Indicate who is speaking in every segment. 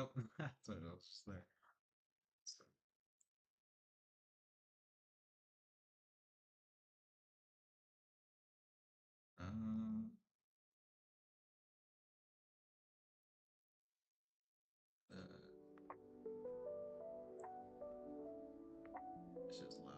Speaker 1: Nope, that's what else just there. So, um, uh, it's just loud.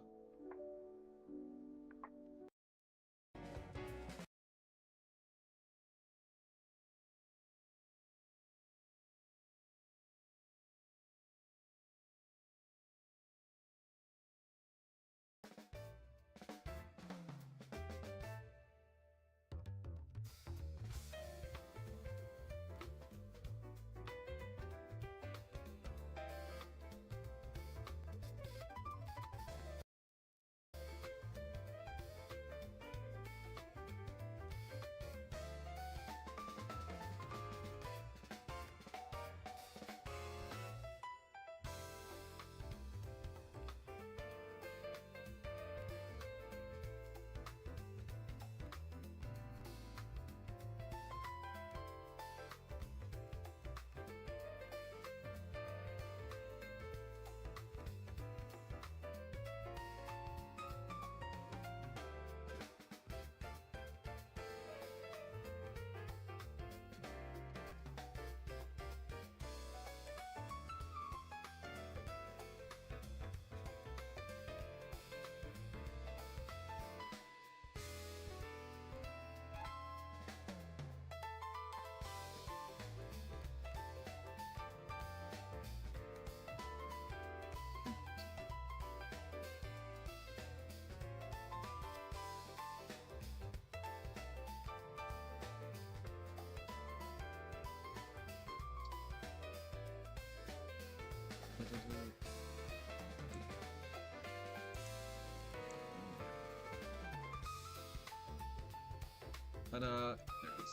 Speaker 1: But there it is.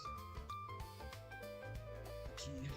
Speaker 1: Key.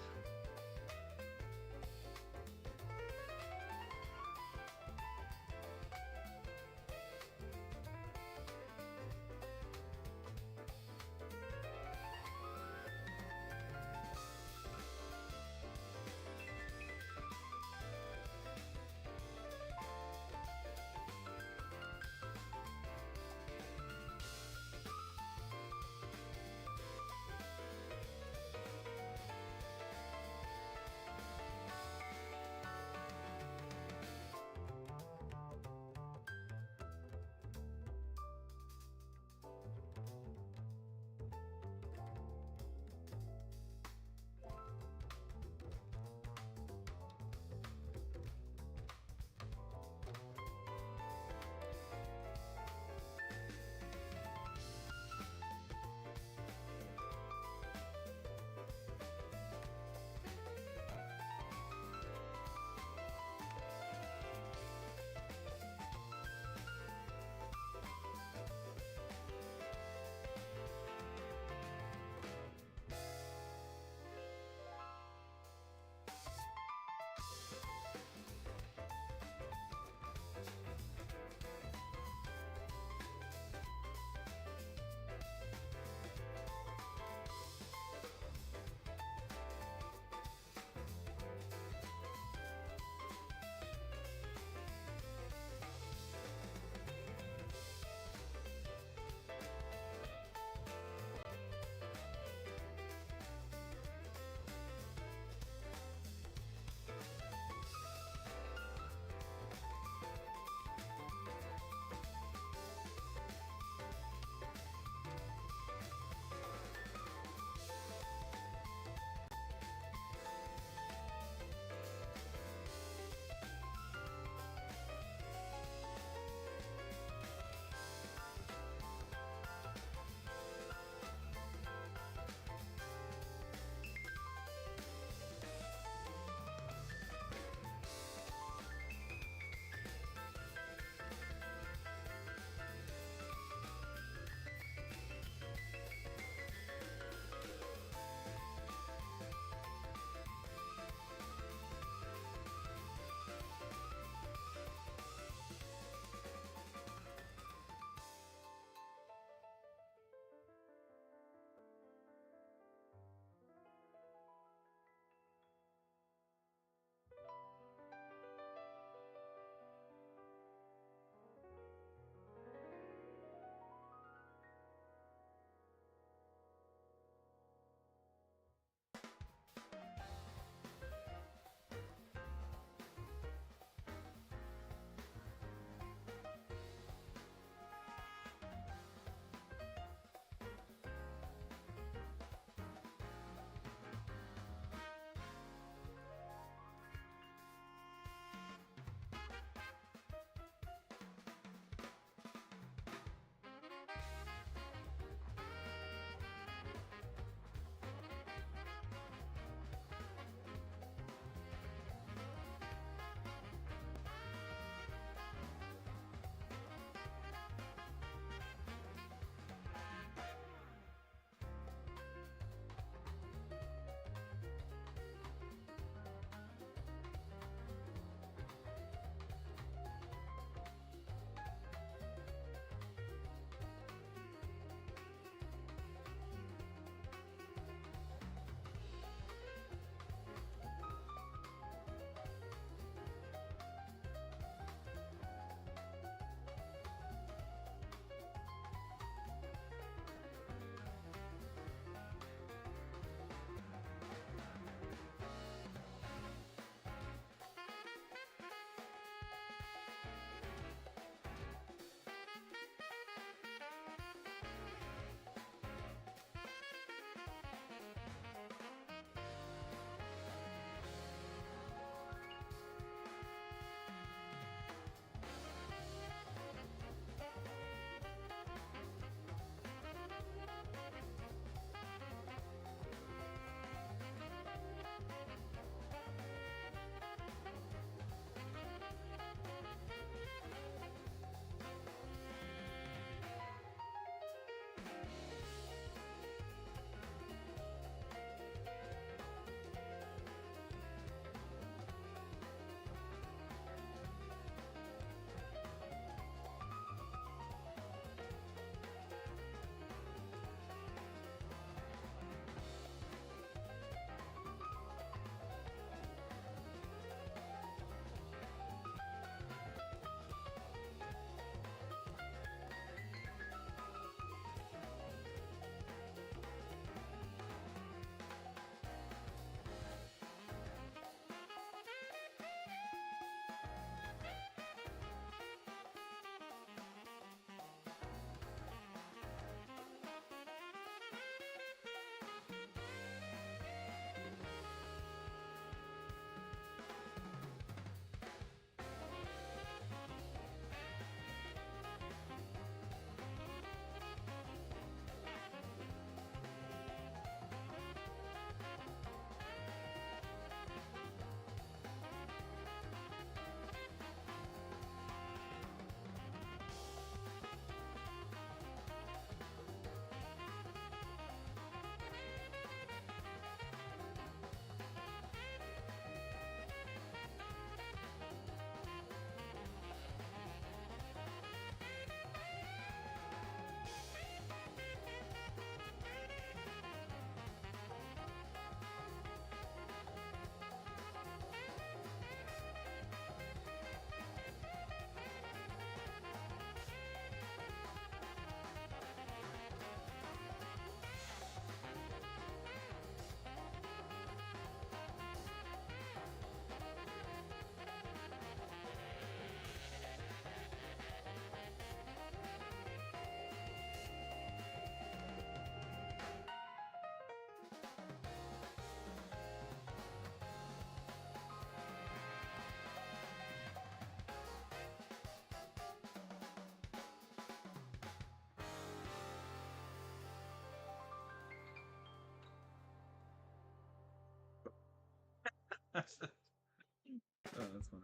Speaker 1: Oh, that's funny.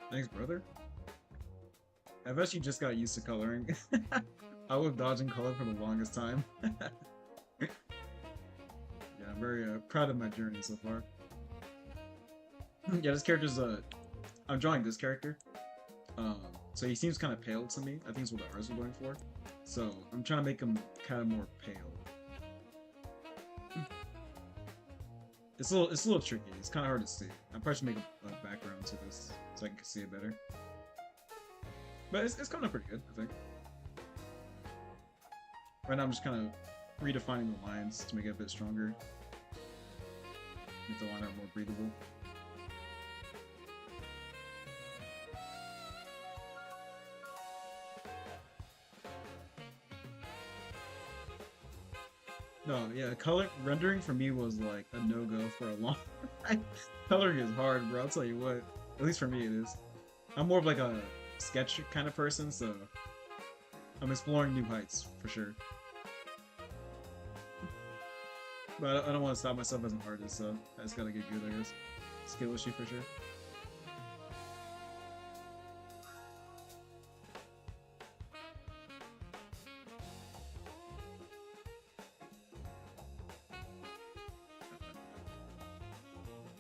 Speaker 1: Thanks, brother. I've actually just got used to coloring. I was dodging color for the longest time. Yeah, I'm very proud of my journey so far. Yeah, this character's I'm drawing this character. So he seems kind of pale to me. I think it's what the artists were going for. So I'm trying to make him kind of more pale. It's a little tricky. It's kind of hard to see. I probably should make a background to this so I can see it better. But it's coming up pretty good, I think. Right now I'm just kind of redefining the lines to make it a bit stronger. Make the line art more breathable. No, yeah, color rendering for me was like a no-go for a long time. Coloring is hard, bro. I'll tell you what. At least for me, it is. I'm more of like a sketch kind of person, so I'm exploring new heights for sure. But I don't want to stop myself as an artist, so I just gotta get good, I guess. Skill issue for sure.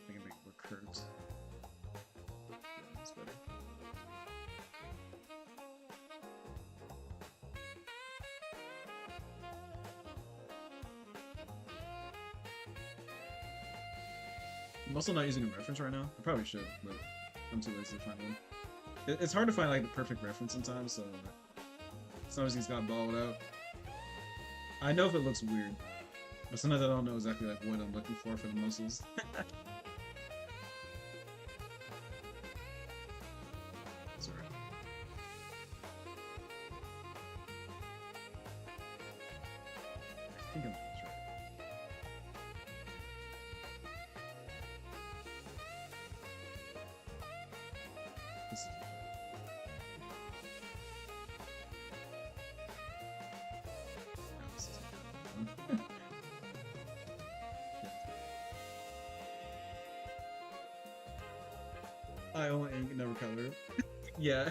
Speaker 1: I can make more curves. Yeah, that's better. I'm also not using a reference right now. I probably should, but I'm too lazy to find one. It's hard to find like the perfect reference sometimes, so sometimes he's got balled out. I know if it looks weird, but sometimes I don't know exactly like what I'm looking for the muscles. Sorry. I think I'm right. This is no, this isn't good. I only ink, never color. Yeah,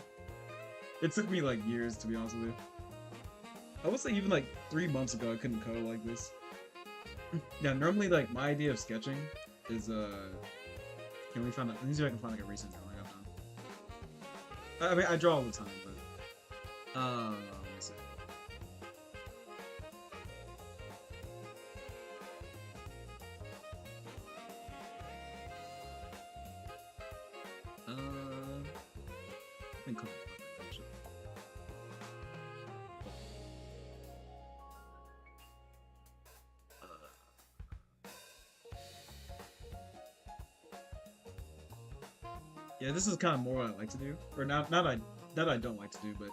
Speaker 1: it took me like years to be honest with you. I would say even like 3 months ago I couldn't color like this. Yeah, normally like my idea of sketching is can we find? Let me see if I can find like a recent drawing I've done. I mean I draw all the time, but let me see. I think actually. Yeah, this is kind of more what I like to do, or not I don't like to do, but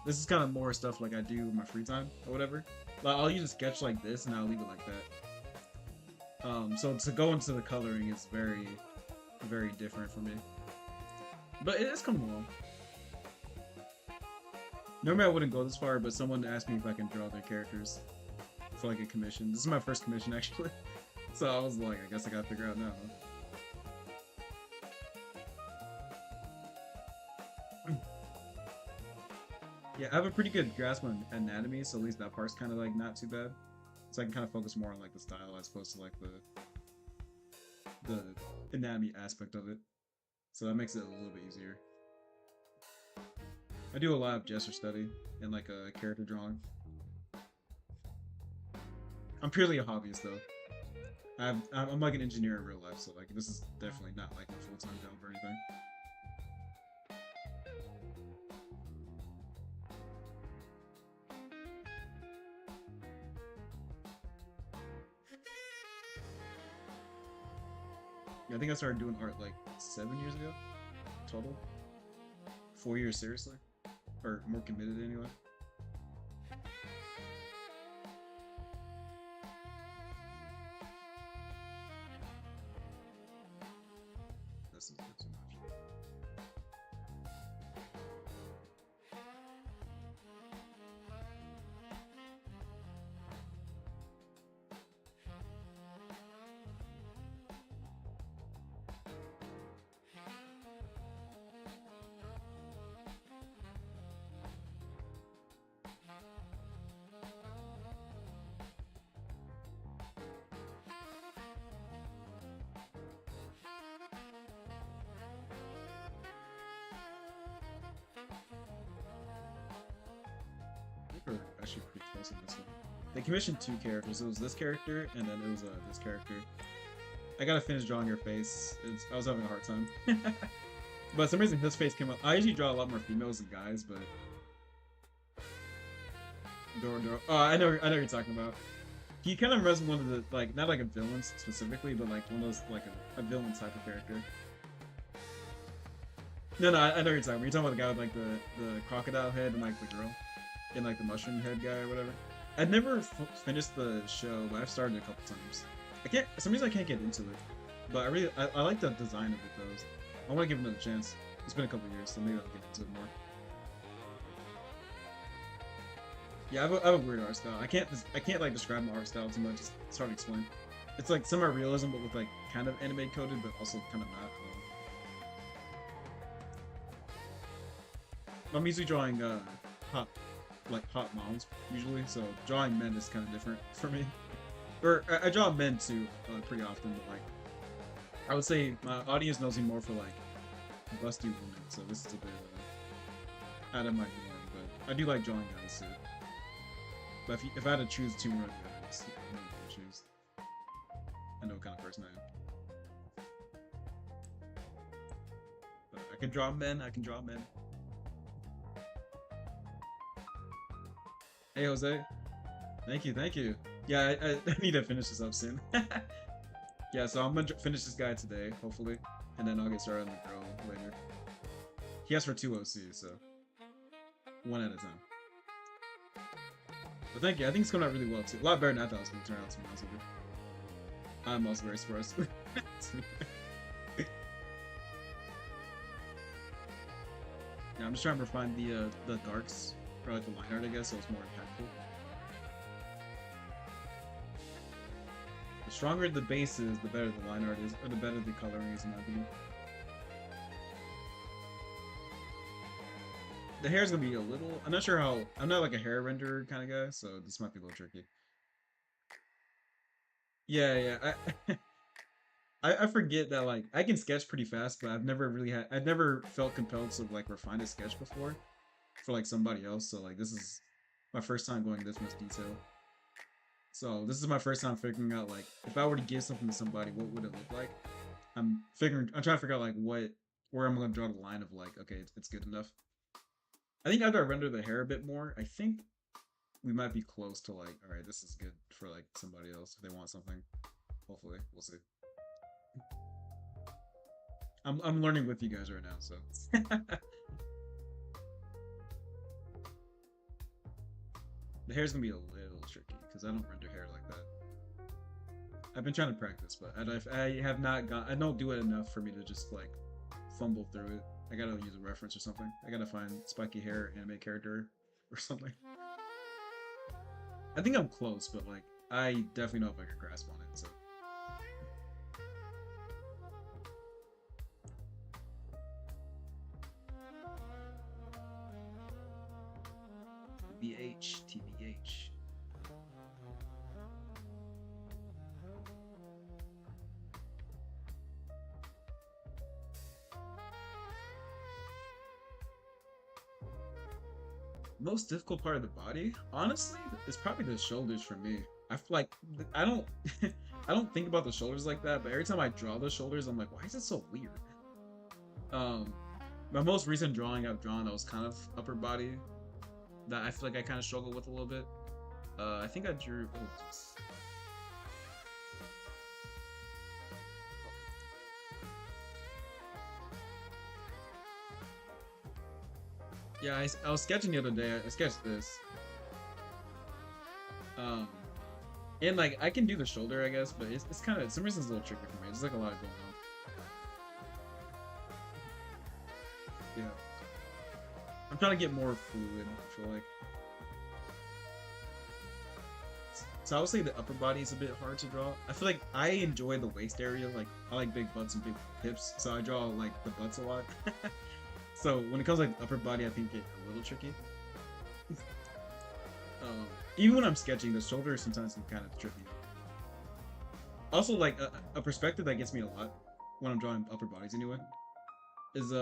Speaker 1: this is kind of more stuff like I do in my free time or whatever. Like I'll use a sketch like this and I'll leave it like that. So to go into the coloring is very, very different for me, but it is coming along. Normally I wouldn't go this far, but someone asked me if I can draw their characters for like a commission. This is my first commission actually, so I was like, I guess I gotta figure out now. Yeah, I have a pretty good grasp on anatomy, so at least that part's kind of like not too bad. So I can kind of focus more on like the style as opposed to like the anatomy aspect of it, so that makes it a little bit easier. I do a lot of gesture study and like a character drawing. I'm purely a hobbyist though. I'm like an engineer in real life, so like this is definitely not like a full-time job or anything. Yeah, I think I started doing art like 7 years ago, total. 4 years seriously, or more committed anyway. This is a bit too much. We're actually pretty close on this one. They commissioned two characters. It was this character, and then it was this character. I gotta finish drawing your face. I was having a hard time. But for some reason his face came up. I usually draw a lot more females than guys, but Doro. Oh, I know what you're talking about. He kind of reminds me of one of the, like, not like a villain specifically, but like one of those, like a villain type of character. No, I know what you're talking about. You're talking about the guy with like the crocodile head and like the girl, and like the mushroom head guy or whatever. I'd never finished the show, but I've started it a couple times. I can't, for some reason I can't get into it, but I like the design of it though. I want to give it another chance. It's been a couple years, so maybe I'll get into it more. Yeah, I have a weird art style. I can't like describe my art style too much. It's hard to explain. It's like semi-realism, but with like kind of anime coded, but also kind of not. I'm usually drawing hot moms usually, so drawing men is kind of different for me. Or I draw men too pretty often, but like I would say my audience knows me more for like busty women, so this is a bit out of my norm. But I do like drawing guys too. But if I had to choose two more guys, I don't know what to choose. I know what kind of person I am. But I can draw men. I can draw men. Hey Jose, thank you. Yeah, I need to finish this up soon. Yeah, so I'm gonna finish this guy today, hopefully, and then I'll get started on the girl later. He asked for 2 OCs, so one at a time. But thank you, I think it's coming out really well too. A lot better than I thought it was gonna turn out, to be honest with you. I'm also very surprised. Yeah, I'm just trying to refine the darks, or like the line art, I guess, so it's more impactful. The stronger the base is, the better the line art is, or the better the coloring is, in my opinion. The hair's gonna be a little. I'm not sure how. I'm not like a hair renderer kind of guy, so this might be a little tricky. Yeah. I forget that like I can sketch pretty fast, but I've never felt compelled to like refine a sketch before for like somebody else. So like this is my first time going this much detail. So this is my first time figuring out like if I were to give something to somebody, what would it look like? I'm trying to figure out like where I'm gonna draw the line of like, okay, it's good enough. I think after I render the hair a bit more, I think we might be close to like, all right, this is good for like somebody else if they want something. Hopefully, we'll see. I'm learning with you guys right now, so. The hair's gonna be a little tricky because I don't render hair like that. I've been trying to practice, but I have not got. I don't do it enough for me to just like fumble through it. I gotta use a reference or something. I gotta find spiky hair anime character or something. I think I'm close, but like I definitely know if I can grasp on it. So. TBH. Most difficult part of the body, honestly, is probably the shoulders for me. I feel like I don't I don't think about the shoulders like that, but every time I draw the shoulders, I'm like, why is it so weird? Um, my most recent drawing I've drawn that was kind of upper body that I feel like I kind of struggle with a little bit. I think I drew. Oh, yeah, I was sketching the other day. I sketched this. Um, and like I can do the shoulder, I guess, but it's kind of some reason it's a little tricky for me. There's like a lot going on. Yeah, I'm trying to get more fluid. I feel like. So I would say the upper body is a bit hard to draw. I feel like I enjoy the waist area. Like I like big butts and big hips, so I draw like the butts a lot. So when it comes like upper body, I think it's a little tricky. Even when I'm sketching, the shoulders sometimes can kind of trip me. Also, like a perspective that gets me a lot when I'm drawing upper bodies anyway is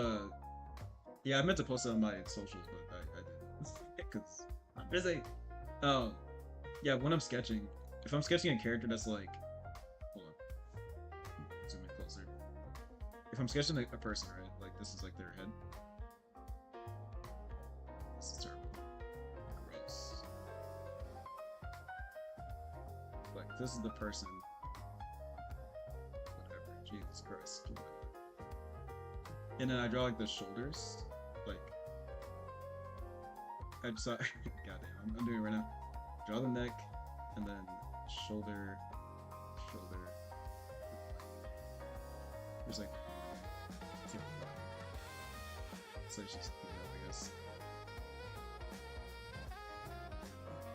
Speaker 1: yeah, I meant to post it on my socials, but I didn't because I'm busy. Um, yeah, when I'm sketching, if I'm sketching a character that's like, hold on, zoom in closer. If I'm sketching a person, right, like this is like their head. This is terrible. Gross. Like this is the person. Whatever. Jesus Christ. And then I draw like the shoulders, like. I just goddamn, I'm doing it right now. Draw the neck, and then shoulder. There's like so it's just I guess.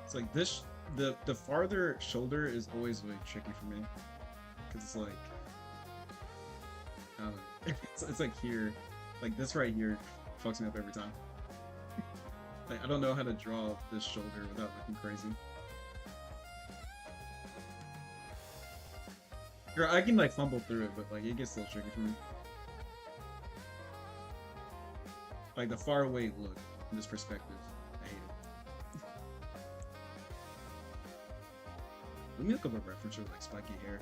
Speaker 1: It's like this. The farther shoulder is always really tricky for me, because it's like I don't know. It's like here, like this right here, fucks me up every time. Like, I don't know how to draw this shoulder without looking crazy. Or I can like fumble through it, but like it gets a little tricky for me. Like the far away look in this perspective, I hate it. Let me look up a reference for like spiky hair,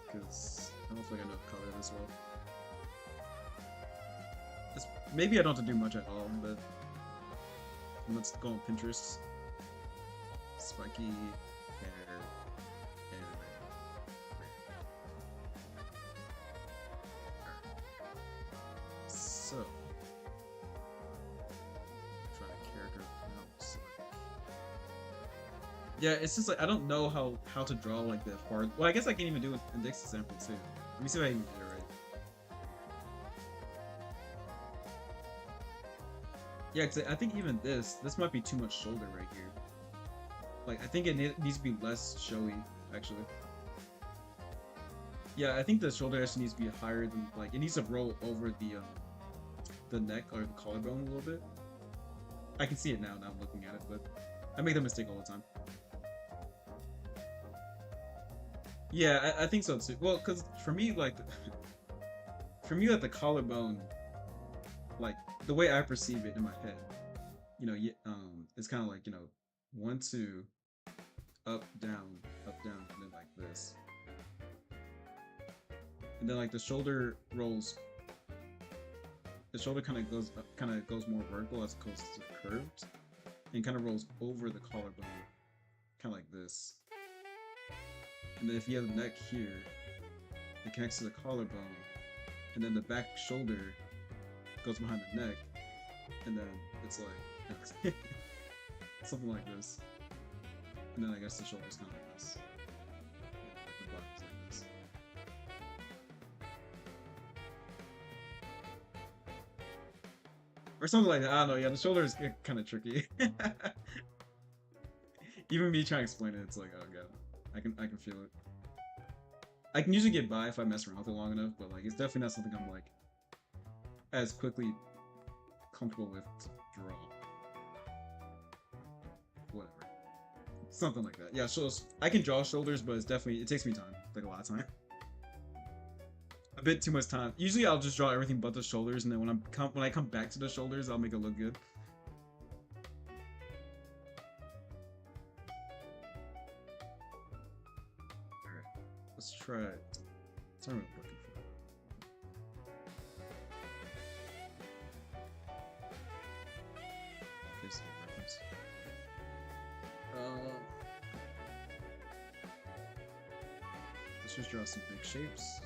Speaker 1: because I don't think I know the color as well. Maybe I don't have to do much at all, but. Let's go on Pinterest. Spiky hair anime. So, try a character. Yeah, it's just like I don't know how to draw like the far. Well, I guess I can even do it in Dixie sample too. Let me see if I can do it right. Yeah, cause I think even this might be too much shoulder right here. Like, I think it needs to be less showy, actually. Yeah, I think the shoulder actually needs to be higher than, like, it needs to roll over the neck or the collarbone a little bit. I can see it now I'm looking at it, but I make that mistake all the time. Yeah, I think so too. Well, cause for me, like, the collarbone, like, the way I perceive it in my head, you know, it's kind of like, you know, 1, 2, up, down, and then like this. And then like the shoulder rolls, the shoulder kind of goes more vertical as opposed to curved, and kind of rolls over the collarbone, kind of like this. And then if you have the neck here, it connects to the collarbone, and then the back shoulder goes behind the neck, and then it's like something like this, and then I guess the shoulder's kind of like this. Yeah, the bottom's like this. Or something like that. I don't know. Yeah, the shoulder is kind of tricky. Even me trying to explain it, it's like, oh god, I can feel it. I can usually get by if I mess around with it long enough, but like it's definitely not something I'm like as quickly comfortable with to draw. Whatever. Something like that. Yeah, so I can draw shoulders, but it takes me time. Like a lot of time. A bit too much time. Usually I'll just draw everything but the shoulders, and then when I come back to the shoulders, I'll make it look good. try it. That's what I'm looking for. Here's the reference. Let's just draw some big shapes.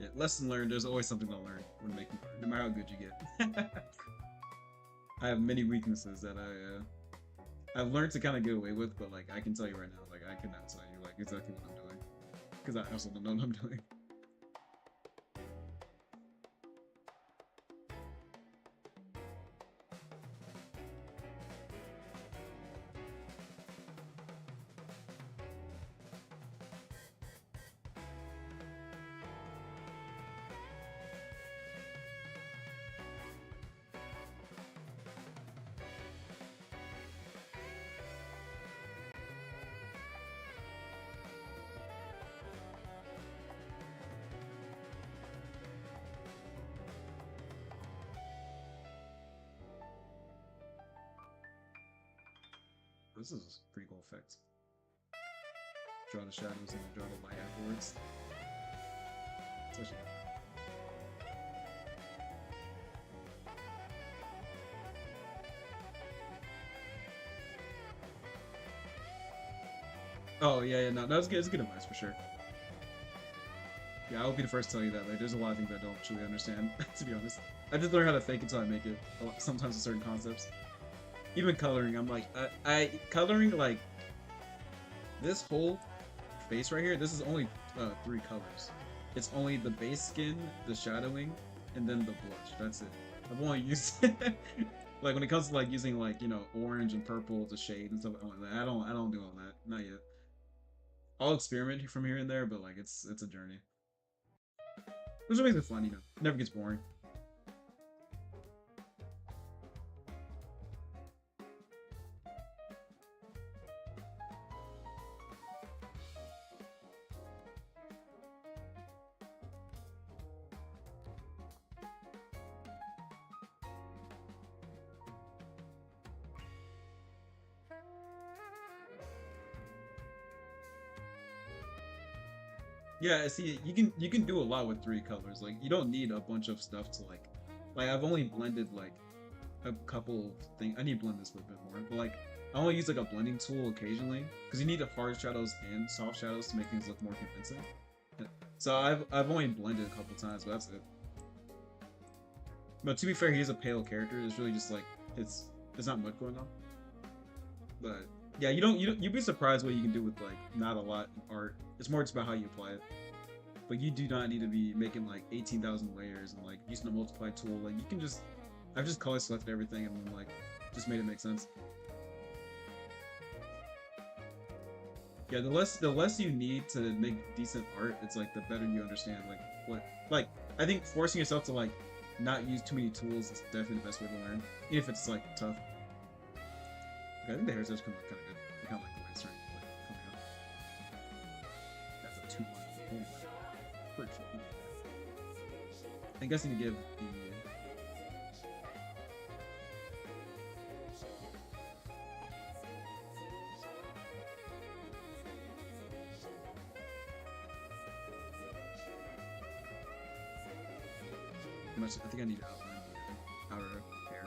Speaker 1: Yeah, lesson learned, there's always something to learn when making art, no matter how good you get. I have many weaknesses that I've learned to kind of get away with, but like I can tell you right now, like I cannot tell you like exactly what I'm doing. Because I also don't know what I'm doing. This is a pretty cool effect. Draw the shadows and then draw the light afterwards. It's actually... Oh yeah, no, that was good. It's good advice for sure. Yeah, I'll be the first to tell you that. Like, there's a lot of things I don't truly understand, to be honest. I just learn how to fake until I make it. Sometimes with certain concepts. Even coloring, I'm like, coloring, like, this whole face right here, this is only 3 colors. It's only the base skin, the shadowing, and then the blush. That's it. I've only used, like, when it comes to, like, using, like, you know, orange and purple to shade and stuff like that, I don't do all that. Not yet. I'll experiment from here and there, but, like, it's a journey. Which makes it fun, you know. It never gets boring. Yeah, see, you can do a lot with 3 colors. Like, you don't need a bunch of stuff to like I've only blended like a couple things. I need to blend this a bit more, but like I only use like a blending tool occasionally because you need the hard shadows and soft shadows to make things look more convincing. So I've only blended a couple times, but that's it. But to be fair, he's a pale character. It's really just like it's not much going on. But yeah, you'd be surprised what you can do with like not a lot in art. It's more just about how you apply it. But you do not need to be making like 18,000 layers and like using a multiply tool. Like you can just, I've just color selected everything and then like just made it make sense. Yeah, the less you need to make decent art, it's like the better you understand like what like I think forcing yourself to like not use too many tools is definitely the best way to learn, even if it's like tough. Okay, I think the hair's just coming out kind of good. I kind of like the way it's starting to like coming out. That's a 2-1. Oh my. Pretty cool. I guess I need to give the I think I need to outline the outer hair.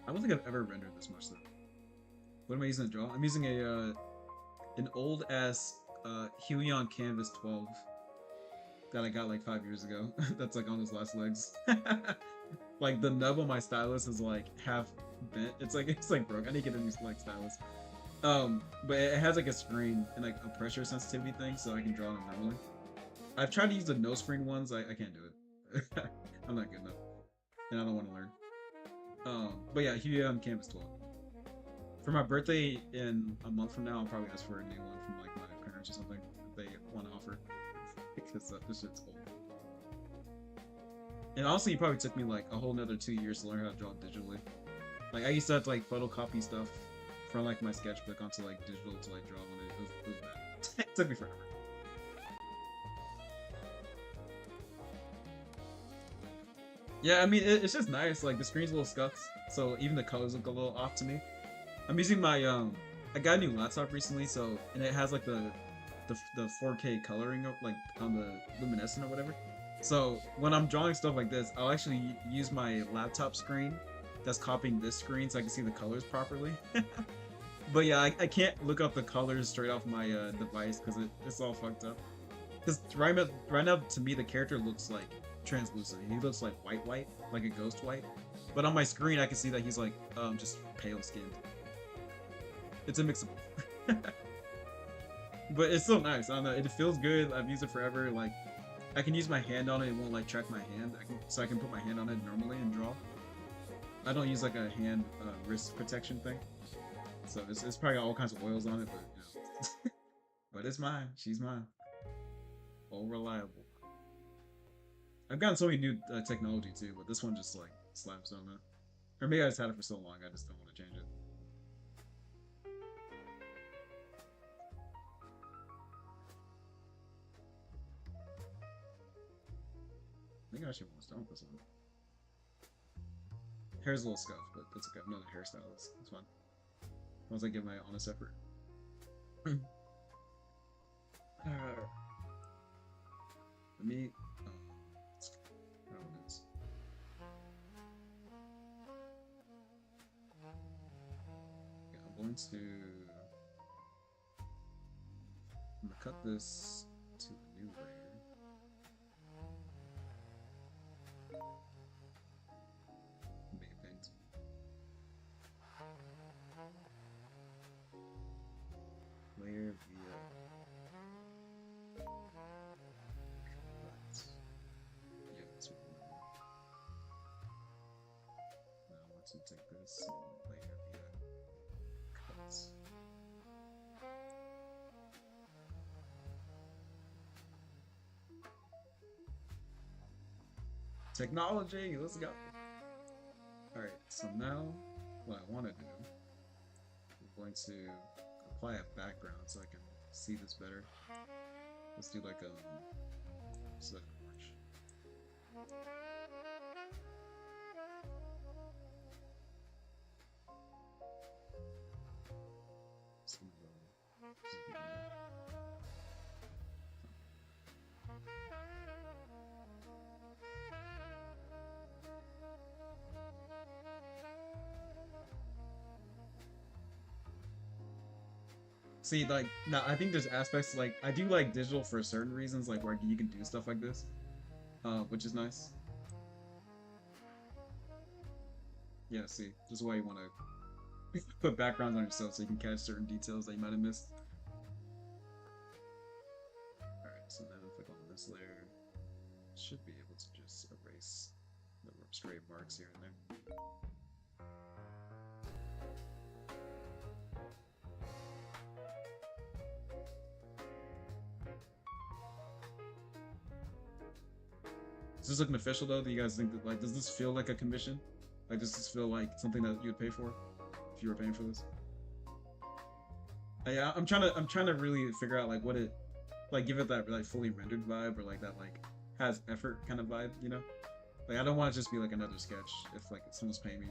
Speaker 1: I don't think I've ever rendered this much though. What am I using to draw? I'm using a an old ass Huion Canvas 12 that I got like 5 years ago. That's like on its last legs. Like the nub of my stylus is like half bent. It's like broke. I need to get a new like stylus. But it has like a screen and like a pressure sensitivity thing, so I can draw them normally. I've tried to use the no screen ones. I can't do it. I'm not good enough, and I don't want to learn. But yeah, Huion Canvas 12. For my birthday in a month from now, I'll probably ask for a new one from like my parents or something if they want to offer, because this shit's old. And honestly, it probably took me like a whole nother 2 years to learn how to draw digitally. Like I used to have to like photocopy stuff from like my sketchbook onto like digital to like draw on it. It was bad. It took me forever. Yeah, I mean it's just nice. Like the screen's a little scuffed, so even the colors look a little off to me. I'm using my I got a new laptop recently, so and it has like the 4K coloring like on the luminescent or whatever. So when I'm drawing stuff like this, I'll actually use my laptop screen that's copying this screen so I can see the colors properly. But yeah, I can't look up the colors straight off my device because it's all fucked up. Because right now, to me, the character looks like translucent. He looks like white, like a ghost white. But on my screen, I can see that he's like just pale skinned. It's a mix of both. But it's still nice. I don't know. It feels good. I've used it forever. Like I can use my hand on it. It won't like track my hand. I can put my hand on it normally and draw. I don't use like a hand wrist protection thing. So it's probably got all kinds of oils on it, but you know. But it's mine. She's mine. All reliable. I've gotten so many new technology too, but this one just like slaps on it. Or maybe I just had it for so long, I just don't want to change it. I think I actually almost done with this one. Hair's a little scuffed, but that's okay. I'm not a hairstylist. It's fine. Once I give my honest effort. Let me. Yeah, I'm going to. I'm gonna cut this to a new layer. Make a paint. Layer via cut. Yeah, that's what I'm doing. Now I want to take this and layer via cuts. Technology, let's go. Alright, so now what I want to do, I'm going to apply a background so I can see this better. Let's do like so orange. See, like, now I think there's aspects like I do like digital for certain reasons, like where you can do stuff like this, which is nice. Yeah, see, this is why you want to put backgrounds on yourself so you can catch certain details that you might have missed. Alright, so then if I click on this layer, should be able to just erase the stray marks here and there. Is this looking official though? Do you guys think that, like, does this feel like a commission? Like, does this feel like something that you would pay for if you were paying for this? Yeah, I'm trying to really figure out like what it, like, give it that like fully rendered vibe or like that like has effort kind of vibe, you know? Like, I don't want to just be like another sketch if like someone's paying me.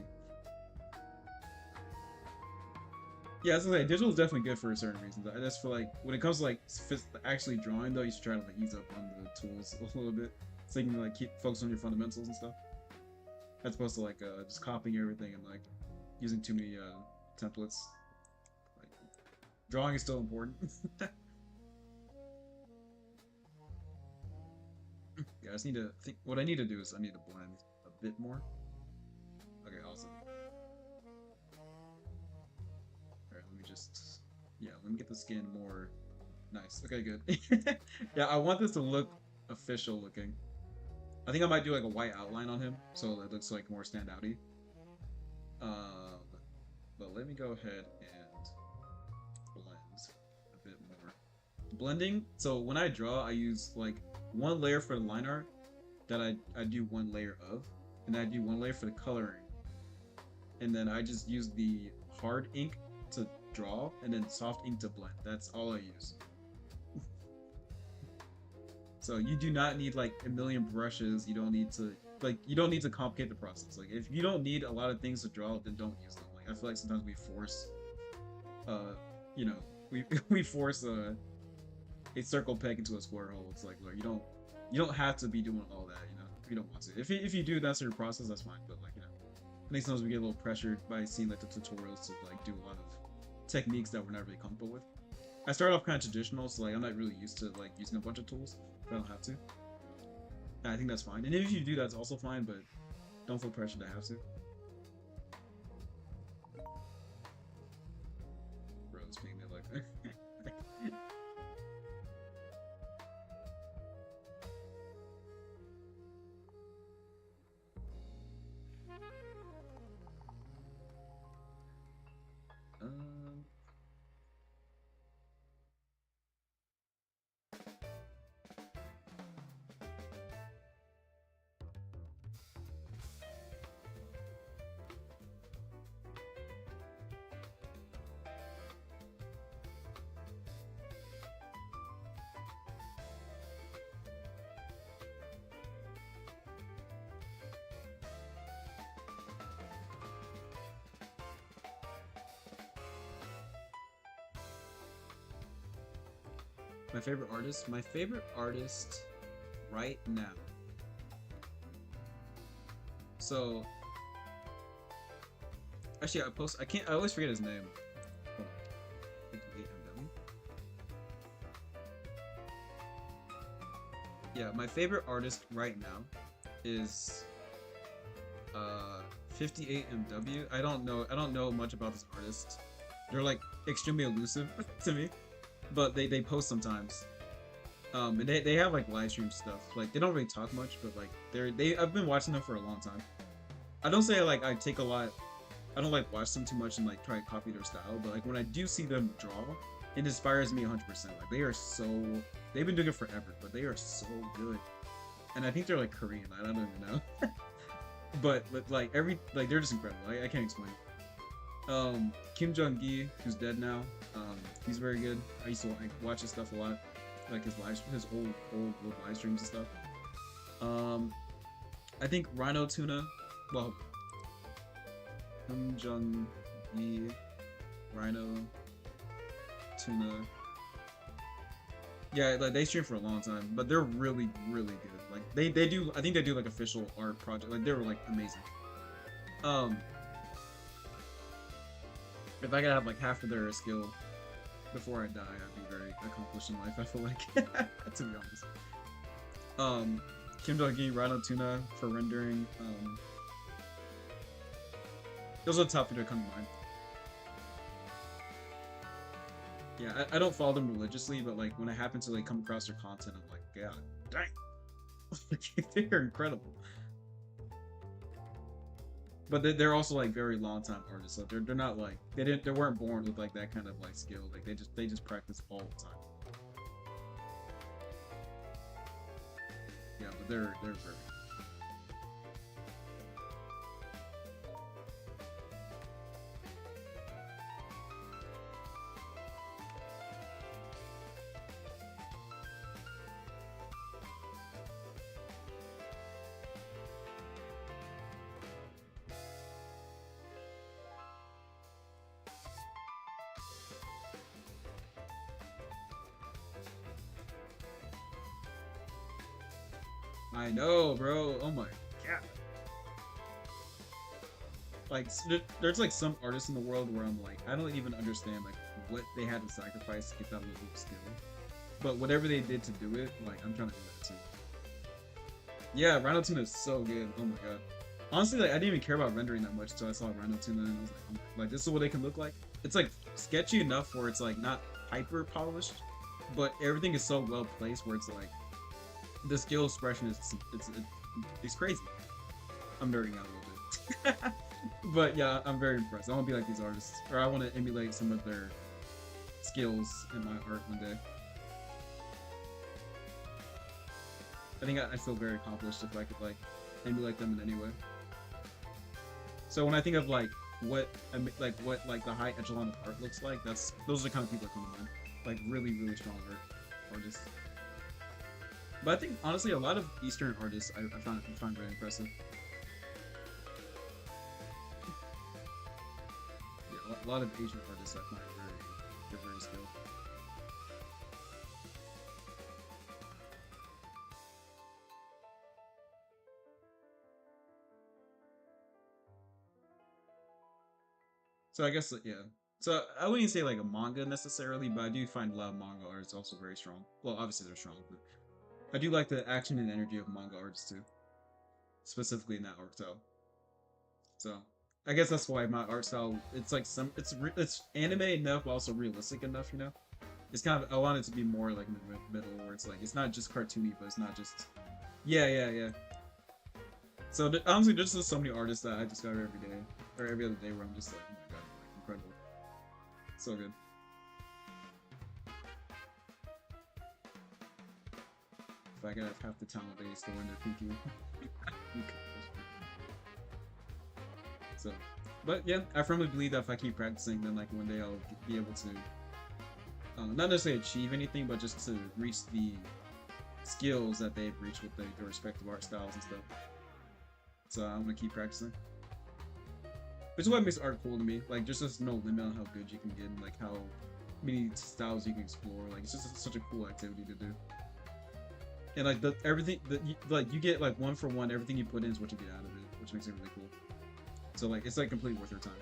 Speaker 1: Yeah, as I say, digital is definitely good for certain reasons. I just feel like when it comes to like actually drawing though, you should try to like ease up on the tools a little bit. So you can like keep focus on your fundamentals and stuff, as opposed to like just copying everything and like using too many templates. Like, drawing is still important. Yeah, I just need to think. What I need to do is I need to blend a bit more. Okay, awesome. Alright, let me just. Yeah, let me get the skin more nice. Okay, good. Yeah, I want this to look official looking. I think I might do like a white outline on him so it looks like more standouty. Um, but let me go ahead and blend a bit more. Blending, so when I draw, I use like one layer for the line art that I do one layer of, and then I do one layer for the coloring. And then I just use the hard ink to draw, and then soft ink to blend. That's all I use. So you do not need like a million brushes. You don't need to you don't need to complicate the process. Like if you don't need a lot of things to draw, then don't use them. Like I feel like sometimes we force, you know, we force a circle peg into a square hole. It's like you don't have to be doing all that. You know, if you don't want to. If you do that's your process, that's fine. But like I think sometimes we get a little pressured by seeing like the tutorials to like do a lot of techniques that we're not really comfortable with. I started off kind of traditional, so like I'm not really used to like using a bunch of tools. I don't have to. And I think that's fine. And if you do, that's also fine, but don't feel pressure to have to. Bro, it's being made like um, my favorite artist? My favorite artist right now. So actually I always forget his name. Hold on. 58MW. Yeah, my favorite artist right now is 58MW. I don't know much about this artist. They're like extremely elusive to me, but they post sometimes. And they have like live stream stuff. Like they don't really talk much, but like I've been watching them for a long time. I don't say like I take a lot. I don't like watch them too much and like try to copy their style, but like when I do see them draw, it inspires me 100%. Like they've been doing it forever, but they are so good. And I think they're like Korean. I don't even know. but like they're just incredible. I can't explain it. Kim Jong-gi, who's dead now, he's very good. I used to like watch his stuff a lot, like his old live streams and stuff. I think Rhino Tuna, well, Kim Jong-gi, Rhino Tuna. Yeah, like they stream for a long time, but they're really good. Like they do, I think they do like official art project. Like they were like amazing. If I could have like half of their skill before I die, I'd be very accomplished in life. I feel like, to be honest. Kim Jong-gi, Rhino Tuna for rendering. Those are the top 3 that come to mind. Yeah, I don't follow them religiously, but like when I happen to like come across their content, I'm like, God, dang, they're incredible. But they're also like very long time artists, so they're not like they weren't born with like that kind of like skill. Like they just practice all the time. Yeah, but they're very. I know, bro. Oh my god. like there's like some artists in the world where I'm like I don't even understand like what they had to sacrifice to get that level of skill, but whatever they did to do it, like I'm trying to do that too. Yeah, Rhino Tuna is so good. Oh my god. Honestly, like I didn't even care about rendering that much until I saw Rhino Tuna and I was like, oh like this is what it can look like. It's like sketchy enough where it's like not hyper polished, but everything is so well placed where it's like the skill expression is it's crazy. I'm nerding out a little bit. But yeah, I'm very impressed. I want to be like these artists, or I want to emulate some of their skills in my art one day. I think I feel very accomplished if I could like emulate them in any way. So when I think of like what like the high echelon of art looks like, those are the kind of people that come to mind. Like really strong artists. But I think honestly a lot of Eastern artists I find very impressive. Yeah, a lot of Asian artists I find very skilled. So I guess yeah. So I wouldn't say like a manga necessarily, but I do find a lot of manga artists also very strong. Well, obviously they're strong, but I do like the action and energy of manga artists too, specifically in that art style. So I guess that's why my art style it's like it's anime enough, but also realistic enough. You know, it's kind of I want it to be more like in the middle, where it's like it's not just cartoony, but it's not just yeah. So honestly, there's just so many artists that I discover every day or every other day where I'm just like, oh my god, like incredible, so good. If I could have half the talent they still in their thinking. So, but yeah, I firmly believe that if I keep practicing, then like one day I'll be able to, not necessarily achieve anything, but just to reach the skills that they've reached with their respective art styles and stuff. So I'm gonna keep practicing. Which is what makes art cool to me. Like, there's no limit on how good you can get, and like how many styles you can explore. Like, it's just such a cool activity to do. And like everything that you get like one for one, everything you put in is what you get out of it, which makes it really cool. So like it's like completely worth your time,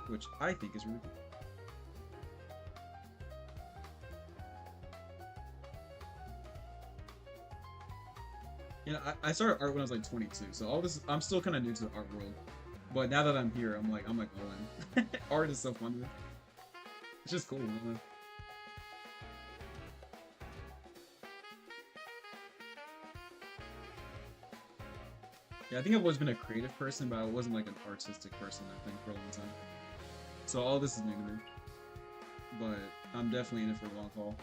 Speaker 1: which I think is really cool. You know, I started art when I was like 22, so all this I'm still kind of new to the art world. But now that I'm here, I'm like all in. Art is so fun to me. It's just cool, man. Yeah, I think I've always been a creative person, but I wasn't like an artistic person, I think, for a long time. So all this is new to me. But I'm definitely in it for the long haul.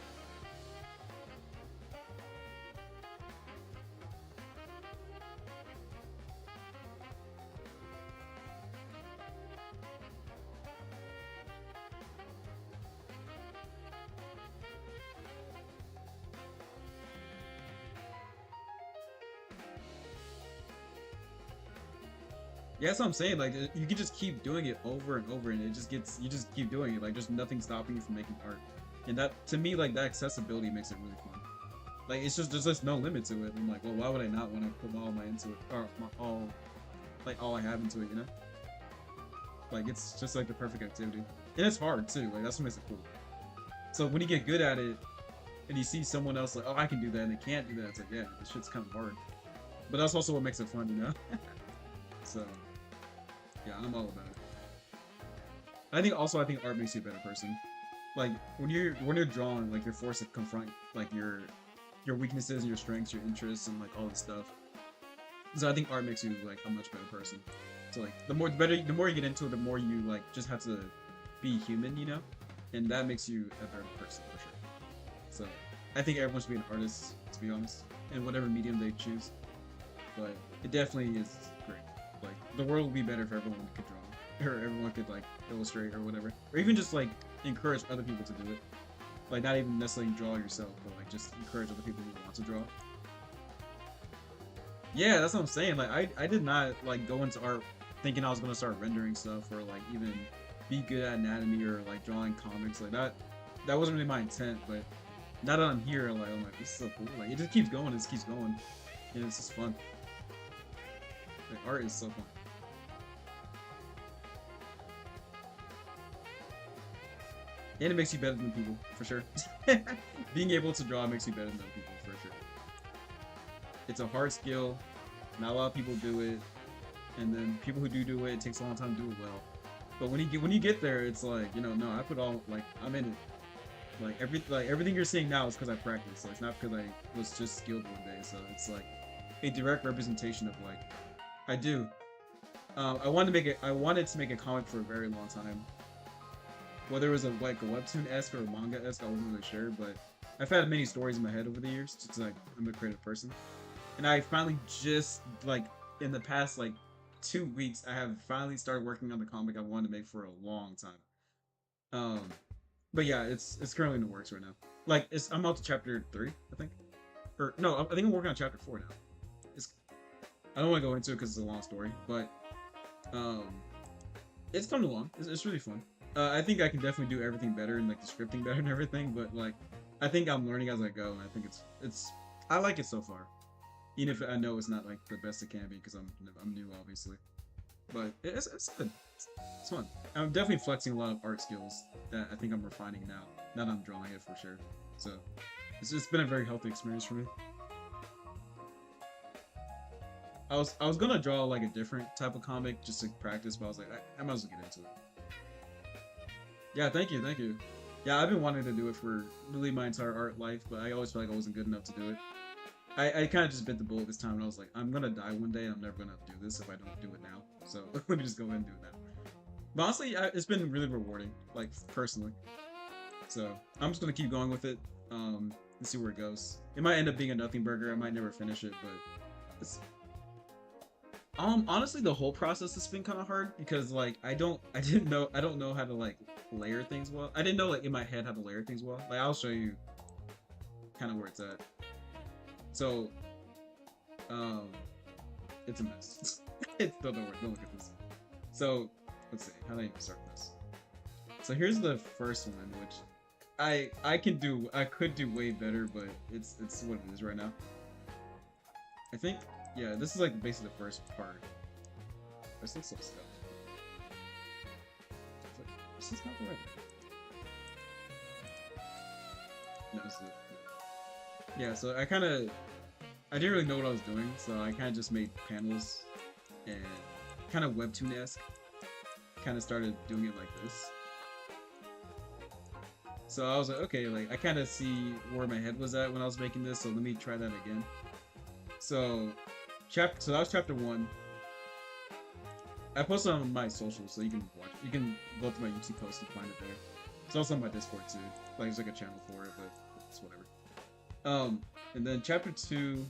Speaker 1: Yeah, that's what I'm saying. Like, you can just keep doing it over and over, and it just gets, you just keep doing it. Like, there's nothing stopping you from making art. And that, to me, like, that accessibility makes it really fun. Like, it's just, there's just no limit to it. I'm like, well, why would I not want to put all my into it? Or all I have into it, you know? Like, it's just like the perfect activity. And it's hard, too. Like, that's what makes it cool. So when you get good at it, and you see someone else like, oh, I can do that, and they can't do that, it's like, yeah, this shit's kind of hard. But that's also what makes it fun, you know? So, yeah, I'm all about it. I think art makes you a better person. Like when you're drawing, like you're forced to confront like your weaknesses and your strengths, your interests, and like all this stuff. So I think art makes you like a much better person. So like the more you get into it, the more you like just have to be human, you know, and that makes you a better person for sure. So I think everyone should be an artist, to be honest, in whatever medium they choose. But it definitely is great. Like the world would be better if everyone could draw, or everyone could like illustrate or whatever, or even just like encourage other people to do it. Like not even necessarily draw yourself, but like just encourage other people who want to draw. Yeah, that's what I'm saying. Like I did not like go into art thinking I was gonna start rendering stuff or like even be good at anatomy or like drawing comics like that. That wasn't really my intent, but now that I'm here, like I'm like this is so cool. Like it just keeps going, it just keeps going, and it's just fun. Like art is so fun. And it makes you better than people, for sure. Being able to draw makes you better than people, for sure. It's a hard skill. Not a lot of people do it. And then people who do it, it takes a long time to do it well. But when you get there, it's like, no, I put all, like, I'm in it. Like everything you're seeing now is because I practiced. So it's not because I was just skilled one day. So it's like a direct representation of like I do. I wanted to make a comic for a very long time. Whether it was like a webtoon-esque or a manga-esque, I wasn't really sure, but I've had many stories in my head over the years, just like I'm a creative person. And I finally just like in the past like 2 weeks, I have finally started working on the comic I wanted to make for a long time. Um, but yeah, it's currently in the works right now. Like I'm up to chapter 3, I think, or no, I think I'm working on chapter 4 now. It's I don't want to go into it because it's a long story, but um, it's coming along. It's really fun. I think I can definitely do everything better and like the scripting better and everything, but like I think I'm learning as I go, and I think it's I like it so far, even if I know it's not like the best it can be because I'm new obviously, but it's good. It's fun. I'm definitely flexing a lot of art skills that I think I'm refining now. Now that I'm drawing it for sure. So it's been a very healthy experience for me. I was gonna draw like a different type of comic just to practice, but I was like, I might as well get into it. Yeah, thank you, thank you. Yeah, I've been wanting to do it for really my entire art life, but I always felt like I wasn't good enough to do it. I kind of just bit the bullet this time, and I was like, I'm gonna die one day, and I'm never gonna do this if I don't do it now. So let me just go ahead and do it now. But honestly, it's been really rewarding, like personally. So I'm just gonna keep going with it, and see where it goes. It might end up being a nothing burger. I might never finish it, but it's honestly, the whole process has been kind of hard because like I don't know how to like layer things well. I didn't know like in my head how to layer things well. Like I'll show you kind of where it's at. So, um, it's a mess. It's don't know where. Don't look at this. So let's see. How do I even start this? So here's the first one, which I could do way better, but it's what it is right now. I think yeah, this is like basically the first part. This looks so stuff. This is not the right way. No, this is it. Yeah, so I didn't really know what I was doing, so I kind of just made panels and kind of webtoon-esque. Kind of started doing it like this. So I was like, okay, like I kind of see where my head was at when I was making this, so let me try that again. So, so that was chapter 1. I posted on my socials, so you can watch. You can go through my YouTube post and find it there. It's also on my Discord too. Like there's like a channel for it, but it's whatever. And then chapter 2,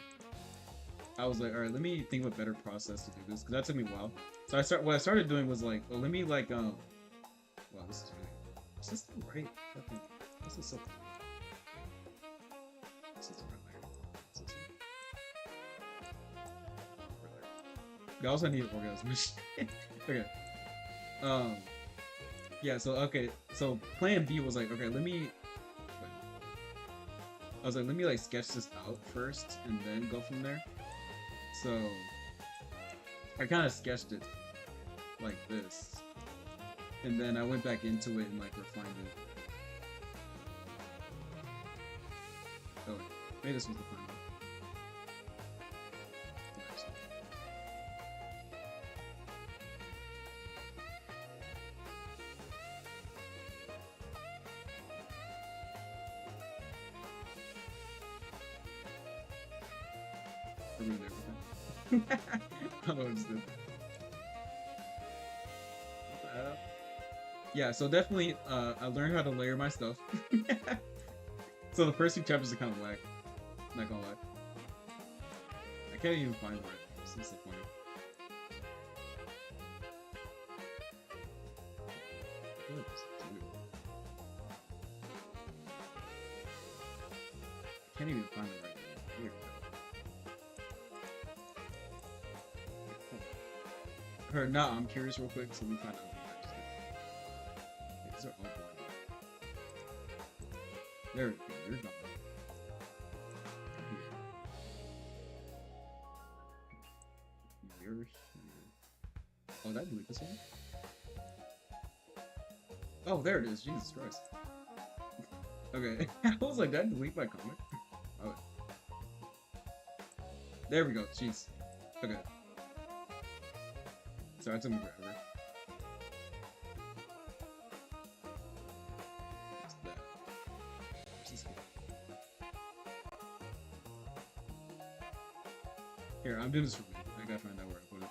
Speaker 1: I was like, all right, let me think of a better process to do this because that took me a while. So what I started doing was like, well, let me like wow, this is really, is this the right fucking, this is so. This is the right layer. Is this it? I also need to organize my shit. Okay. Yeah, so okay, so plan B was like, okay, let me I was like, let me like sketch this out first and then go from there. So I kind of sketched it like this, and then I went back into it and like refined it. Oh, wait, maybe this was the final. I ruined everything. I don't know what I just did. Yeah, so definitely, I learned how to layer my stuff. So the first 2 chapters are kind of whack. Not gonna lie. I can't even find where it is so funny. I can't even find it right now. Here. Or no, I'm curious real quick, so we find out. These are all blind. There we go. You're gone. Here. Here. Oh, did I delete this one? Oh, there it is. Jesus Christ. Okay. I was like, did I delete my comic? Oh, there we go. Jeez. Okay. Sorry, it took me forever. What's that? Where's this game? Here, I'm doing this for me. I gotta find out where I put it.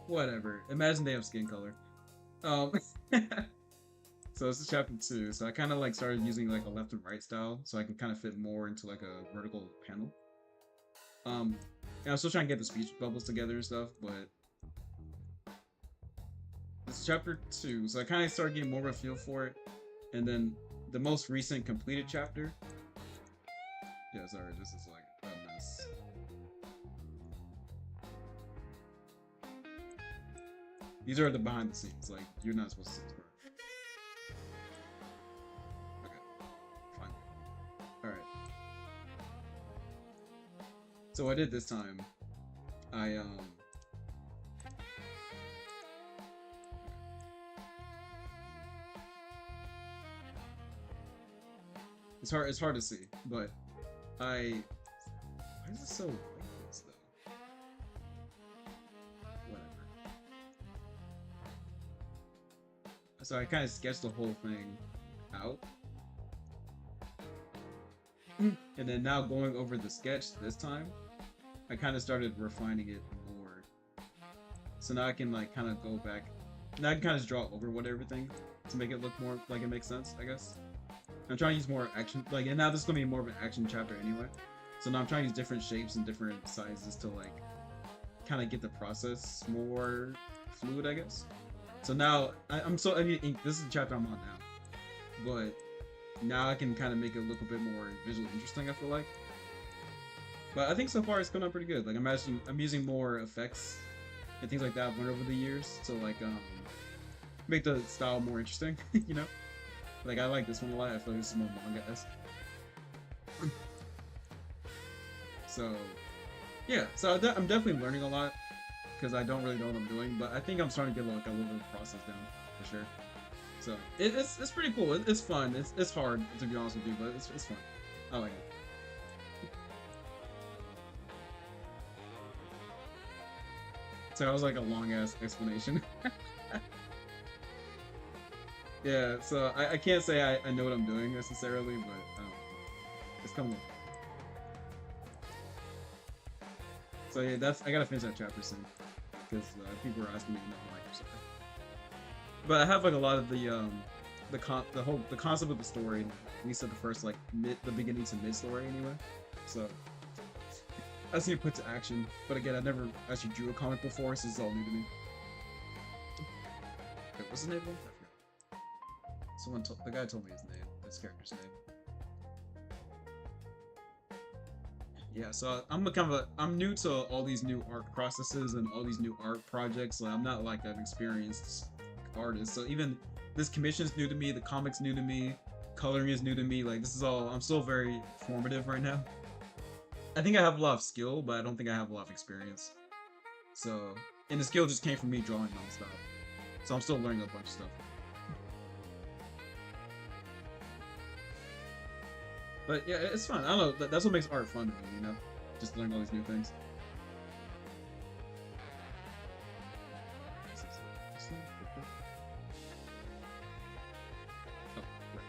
Speaker 1: Whatever. Imagine they have skin color. Um, so this is chapter 2. So I kind of like started using like a left and right style, so I can kind of fit more into like a vertical panel. And I'm still trying to get the speech bubbles together and stuff, but this is chapter 2, so I kind of started getting more of a feel for it. And then the most recent completed chapter. Yeah, sorry, this is like a mess. These are the behind the scenes, like you're not supposed to see this part. Okay, fine. Alright. So what I did this time, I it's hard to see, but why is it so like this though? Whatever. So I kind of sketched the whole thing out. And then now going over the sketch this time, I kind of started refining it more. So now I can like kind of go back. Now I can kind of draw over what everything to make it look more like it makes sense, I guess. I'm trying to use more action, like, and now this is gonna be more of an action chapter anyway. So now I'm trying to use different shapes and different sizes to like kind of get the process more fluid, I guess. So now I mean, this is the chapter I'm on now, but now I can kind of make it look a bit more visually interesting, I feel like. But I think so far it's coming out pretty good. Like I'm using more effects and things like that I've learned over the years to like make the style more interesting, you know? Like I like this one a lot. I feel like this is more manga-esque. So yeah, so I'm definitely learning a lot because I don't really know what I'm doing, but I think I'm starting to get like a little bit of process down for sure. So it's pretty cool. It's fun. It's hard to be honest with you, but it's fun. I like it. So that was like a long ass explanation. Yeah, so I can't say I know what I'm doing necessarily, but it's coming. So yeah, I gotta finish that chapter soon because people are asking me to know like or something. But I have like a lot of the concept of the story, at least at the first like the beginning to mid story anyway. So I just need to put to action. But again, I never actually drew a comic before, so this is all new to me. Wait, what's his name again? I forgot. The guy told me his name, this character's name. Yeah, so I'm new to all these new art processes and all these new art projects. Like I'm not like an experienced artist, so even this commission's new to me, the comic's new to me, coloring is new to me. Like this is all, I'm still very formative right now. I think I have a lot of skill, but I don't think I have a lot of experience. So, and the skill just came from me drawing nonstop. So I'm still learning a bunch of stuff. But yeah, it's fun. I don't know. That's what makes art fun to me, you know? Just learning all these new things. Oh, right.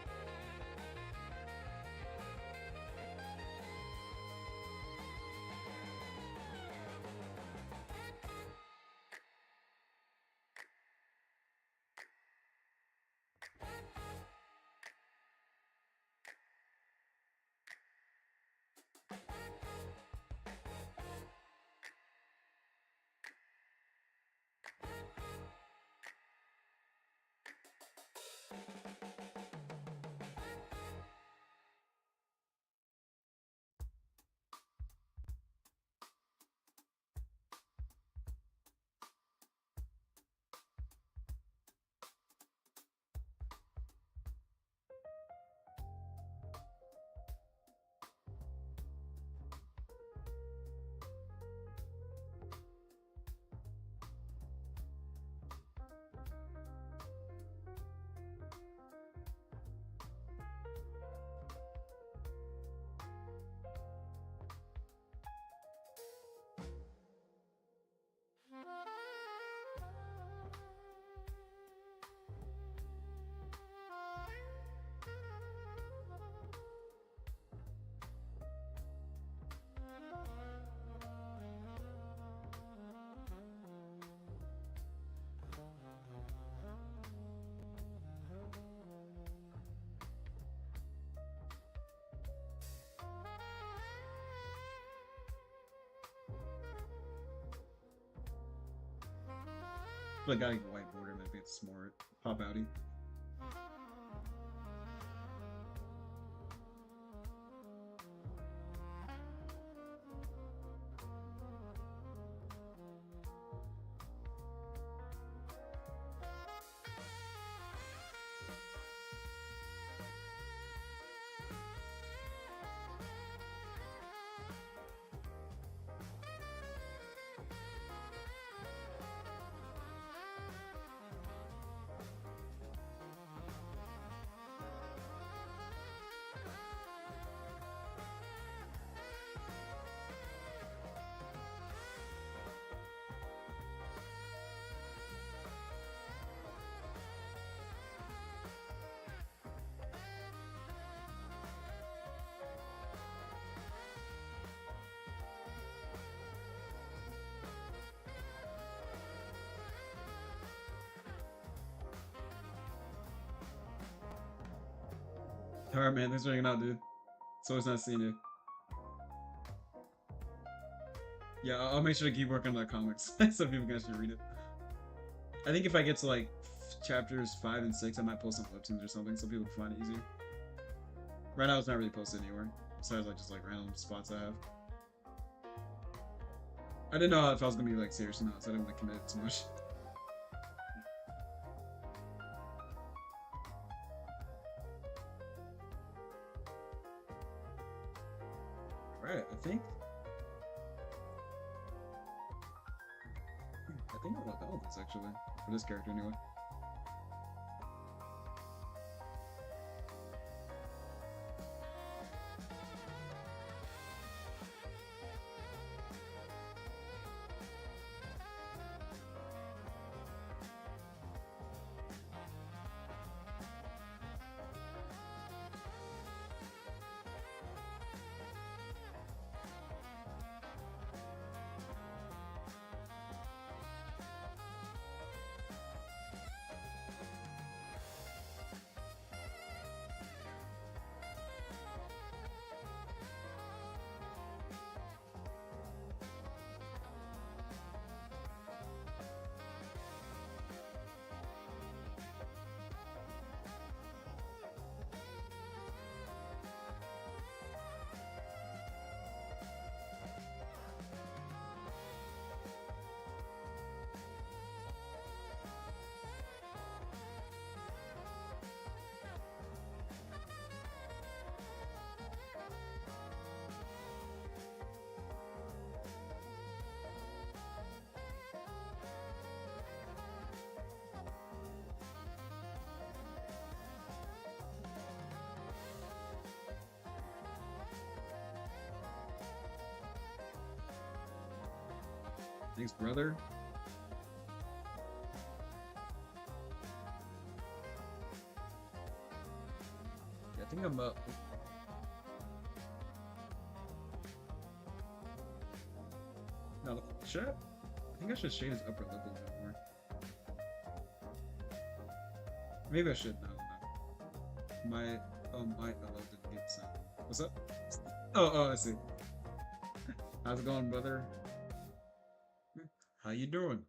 Speaker 1: But got a white border, maybe it's more pop outy. Alright, man. Thanks for hanging out, dude. It's always nice seeing you. Yeah, I'll make sure to keep working on the comics so people can actually read it. I think if I get to like chapters 5 and 6, I might post some webtoons or something so people can find it easier. Right now, it's not really posted anywhere besides like just like random spots I have. I didn't know if I was gonna be like serious or not, so I didn't want to commit too much. Alright, I think I'm about done with this actually. For this character anyway. Thanks, brother. Yeah, I think I'm up. No, should I think I should shade his upper lip a little bit more. Maybe I should. No. My hello didn't get sent. What's up? Oh, I see. How's it going, brother? How you doing?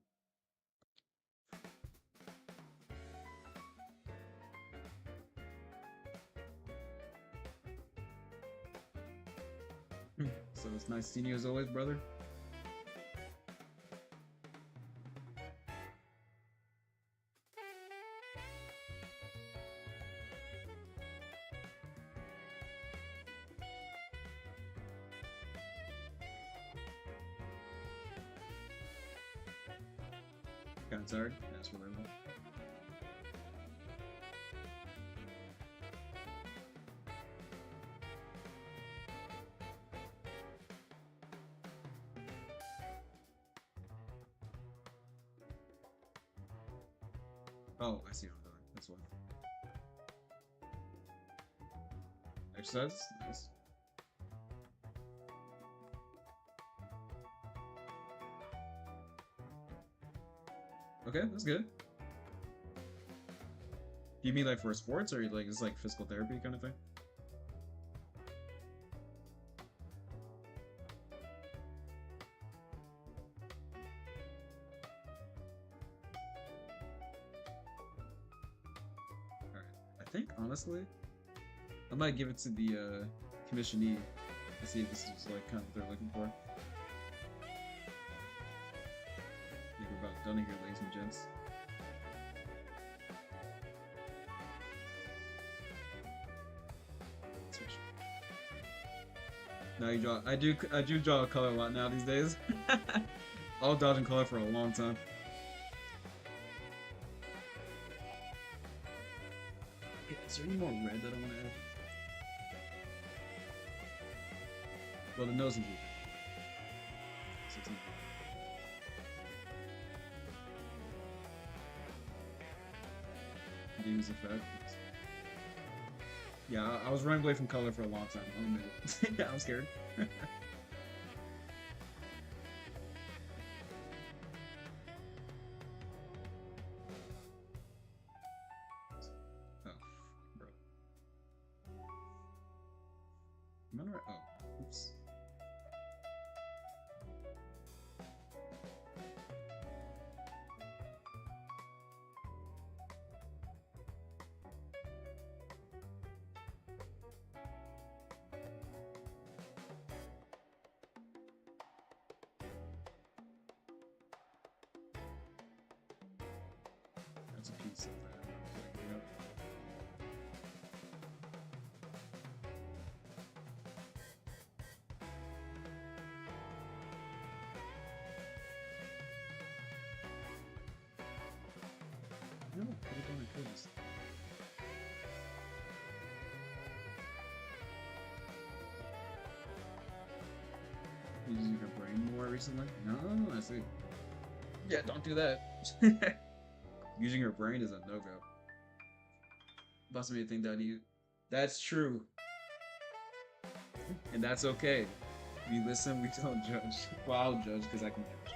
Speaker 1: So it's nice seeing you as always, brother. Kind of tired. That's what I want. Oh, I see what I'm doing. That's why. Exercise? Nice. Okay, that's good. Do you mean like for sports or like it's like physical therapy kind of thing? think honestly, I might give it to the commissionee to see if this is like kind of what they're looking for. I think we're about done here, ladies and gents. Switch. Now you draw. I do draw a color a lot now these days. I was dodging color for a long time. Okay, is there any more red that I want to add? Well, the nose is blue. So it's not blue. Use effect. Yeah, I was running away from color for a long time. I'll admit it. Yeah, I'm scared. Oh, bro. Am I right? Oh, oops. That's a piece of that. Yep. No, put it on my clothes. Using your brain more recently? No, I see. Yeah, don't do that. Using your brain is a no-go. Boss made me think that you. That's true. And that's okay. We listen, we don't judge. Well, I'll judge because I can judge.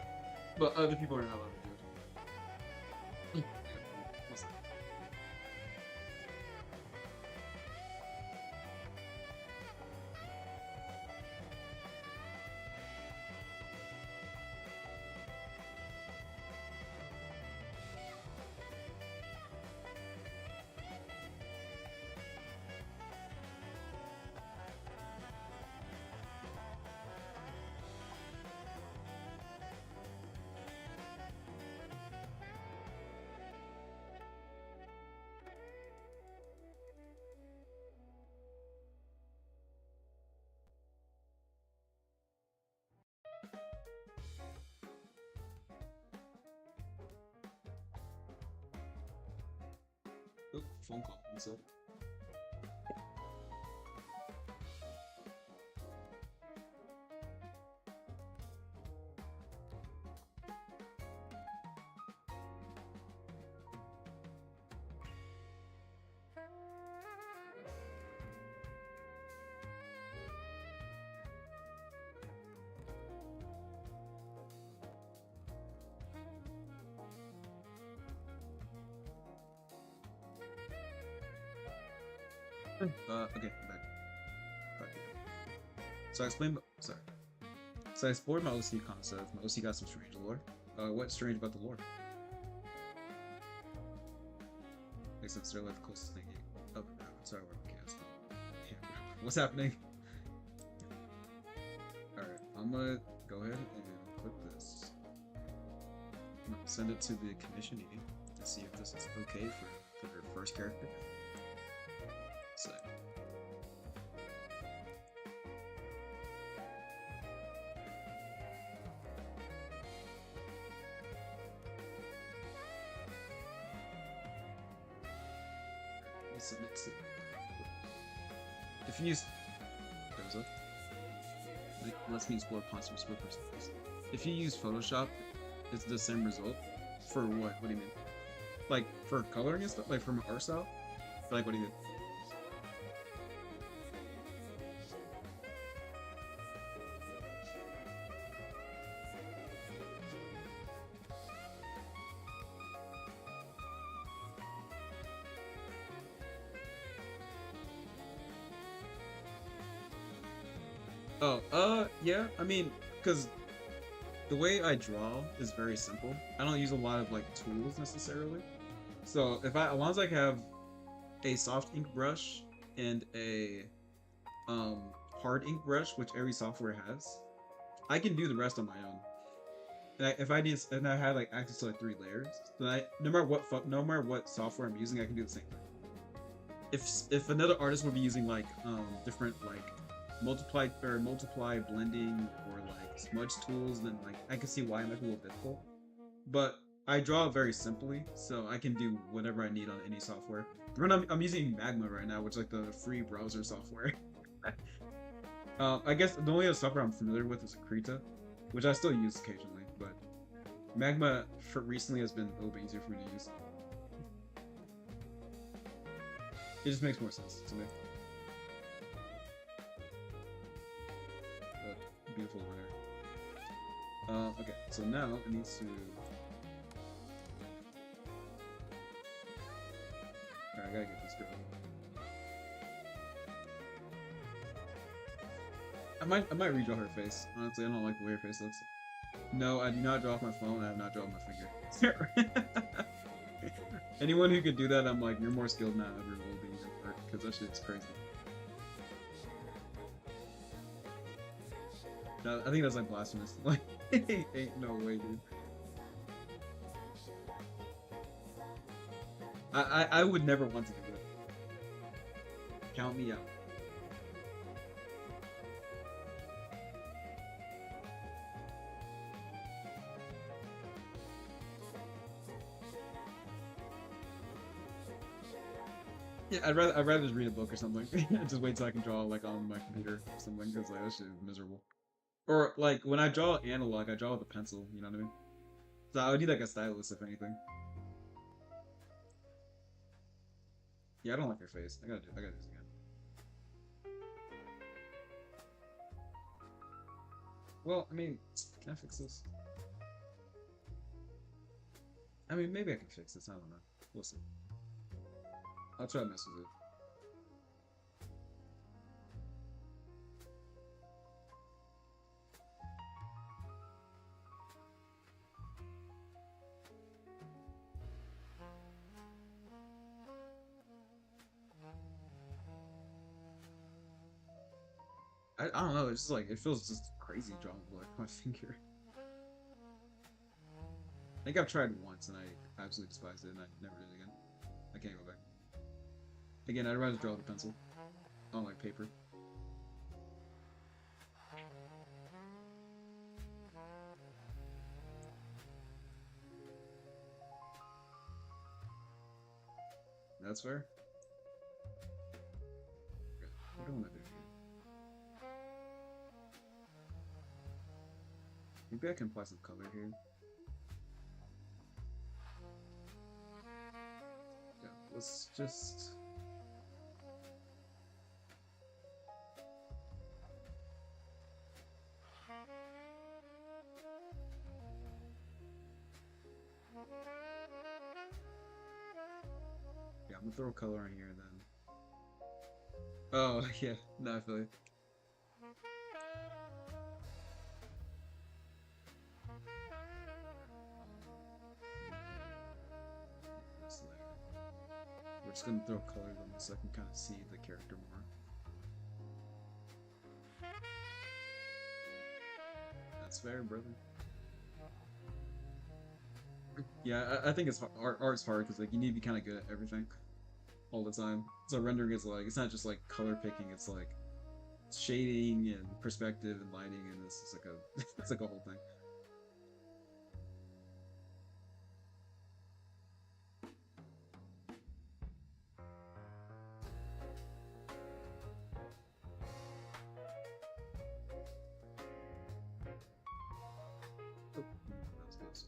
Speaker 1: But other people are not allowed to judge. What's that? Oh, phone call. What's up? Okay, I'm back. So I explained. Sorry. So I explored my OC concept. My OC got some strange lore. What's strange about the lore? Makes sense. They're like the closest thing. Oh, sorry, we're on cast. Yeah, what's happening? All right, I'm gonna go ahead and click this. I'm gonna send it to the commissionee to see if this is okay for her first character. So. Submit to. If you use. Goes up. Lets me explore possible split percentages. If you use Photoshop, it's the same result. For what? What do you mean? Like for coloring and stuff? Like from art style? Like what do you mean? Oh, yeah, I mean, because the way I draw is very simple. I don't use a lot of, like, tools necessarily. So, as long as I have a soft ink brush and a um hard ink brush, which every software has, I can do the rest on my own. And if I need, and I had like access to like 3 layers, then no matter what software I'm using, I can do the same thing. If another artist would be using like different like multiply blending or like smudge tools, then like I can see why it might be a little difficult. But I draw very simply, so I can do whatever I need on any software. I'm using Magma right now, which is like the free browser software. I guess the only other software I'm familiar with is Krita, which I still use occasionally, but Magma for recently has been a little bit easier for me to use. It just makes more sense to me. Beautiful runner. Okay, so now it needs to. Alright, I gotta get this girl. I might redraw her face. Honestly, I don't like the way her face looks. No, I do not draw off my phone. I have not drawn my finger. Anyone who could do that, I'm like, you're more skilled than I ever will be in art, because that shit's crazy. No, I think that's like blasphemous. Like, ain't no way, dude. I would never want to do it. Count me out. Yeah, I'd rather just read a book or something. Just wait till I can draw like on my computer or something, because like that shit is miserable. Or like when I draw analog, I draw with a pencil. You know what I mean? So I would need like a stylus if anything. Yeah, I don't like your face. I gotta do this again. Well, I mean, can I fix this? I mean, maybe I can fix this. I don't know. We'll see. I'll try to mess with it. I don't know. It's just like it feels just crazy drawing with like my finger. I think I've tried once and I absolutely despised it and I never did it again. I can't go back. Again, I'd rather draw with a pencil on like paper. That's fair. What do I want to do here? Maybe I can apply some color here. Yeah, let's just. Yeah, I'm gonna throw color in here then. Oh, yeah, no, I feel you. We're just gonna throw colors on this so I can kind of see the character more. That's fair, brother. Yeah, I think it's hard. Art's hard because like you need to be kind of good at everything all the time. So rendering is like it's not just like color picking; it's like shading and perspective and lighting, and it's like a it's like a whole thing. Oh, that was close.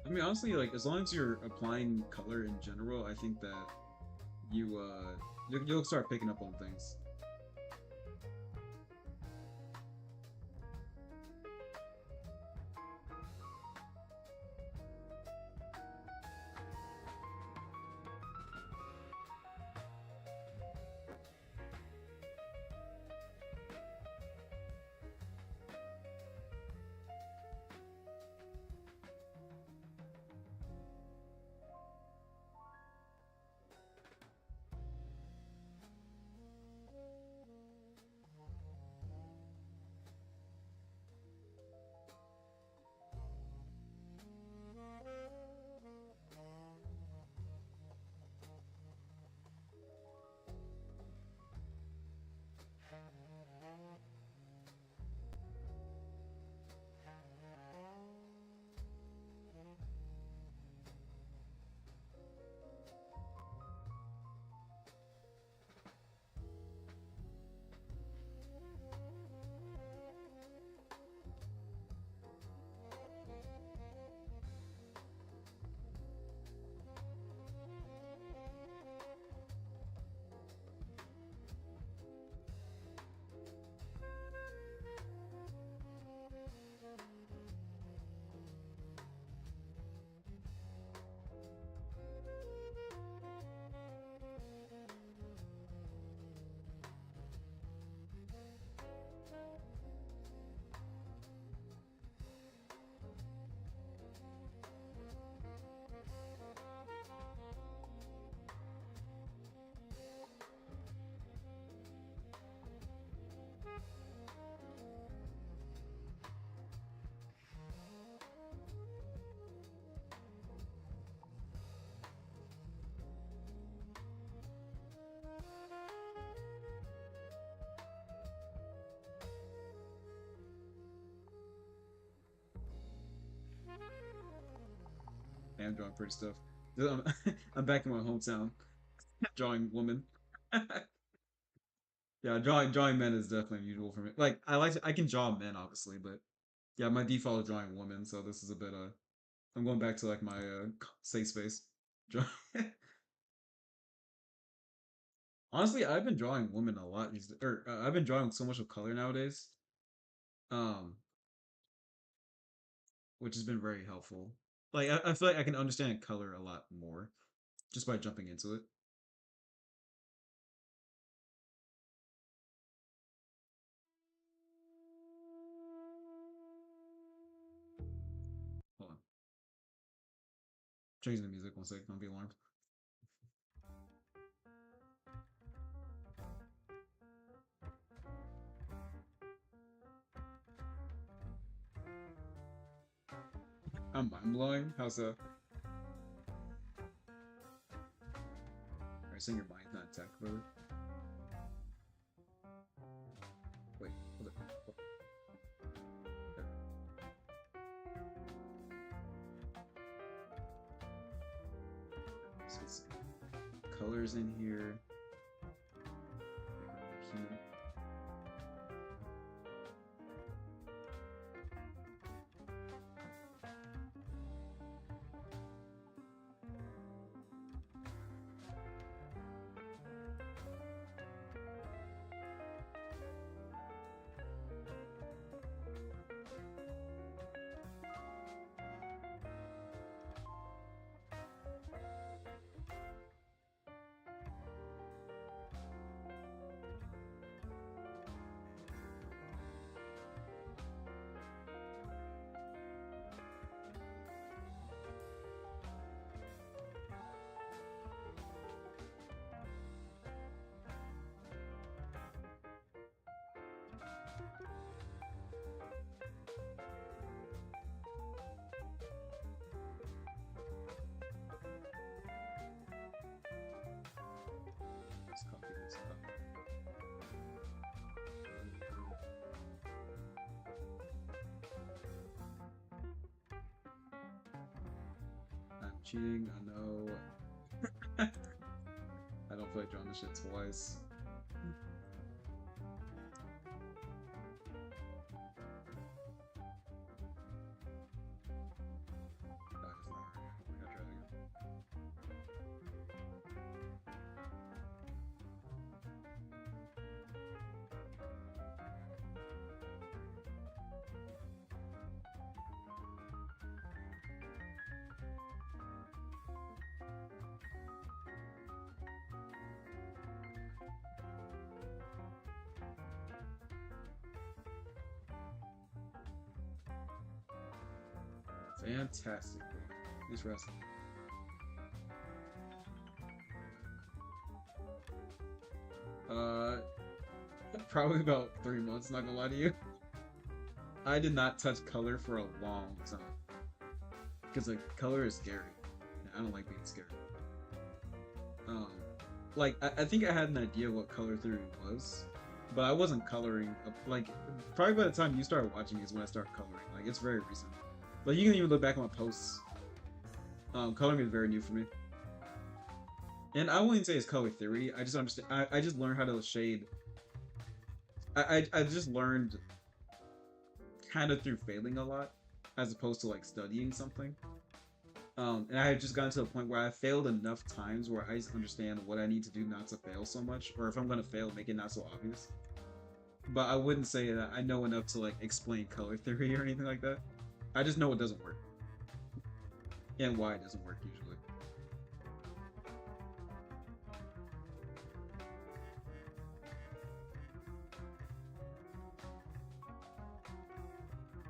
Speaker 1: I mean, honestly, like as long as you're applying color in general, I think that you'll start picking up on things. am drawing pretty stuff. I'm, I'm back in my hometown, drawing women. Yeah, drawing men is definitely unusual for me. Like I can draw men obviously, but yeah, my default is drawing women, so this is a bit I'm going back to like my safe space. Draw- Honestly, I've been drawing women a lot or I've been drawing so much of color nowadays. Um, which has been very helpful. Like I feel like I can understand color a lot more just by jumping into it. Hold on, changing the music one second. Don't be alarmed. I'm mind blowing. How's that? Are you saying your mind's not tech, brother? Wait, hold it. There. So it's colors in here. Human. Let's copy this up. I'm cheating. I know. I don't feel like drawing this shit twice. That is not right. We gotta try that again. Fantastic. Nice rest. Uh, Probably about 3 months. Not gonna lie to you. I did not touch color for a long time because like color is scary. And I don't like being scared. Um, I think I had an idea what color theory was, but I wasn't coloring. Like probably by the time you started watching is when I started coloring. Like it's very recent. Like you can even look back on my posts. Coloring is very new for me, and I wouldn't say it's color theory. I just understand. I just learned how to shade. I just learned kind of through failing a lot, as opposed to like studying something. And I had just gotten to a point where I failed enough times where I just understand what I need to do not to fail so much, or if I'm gonna fail, make it not so obvious. But I wouldn't say that I know enough to like explain color theory or anything like that. I just know it doesn't work and why it doesn't work usually.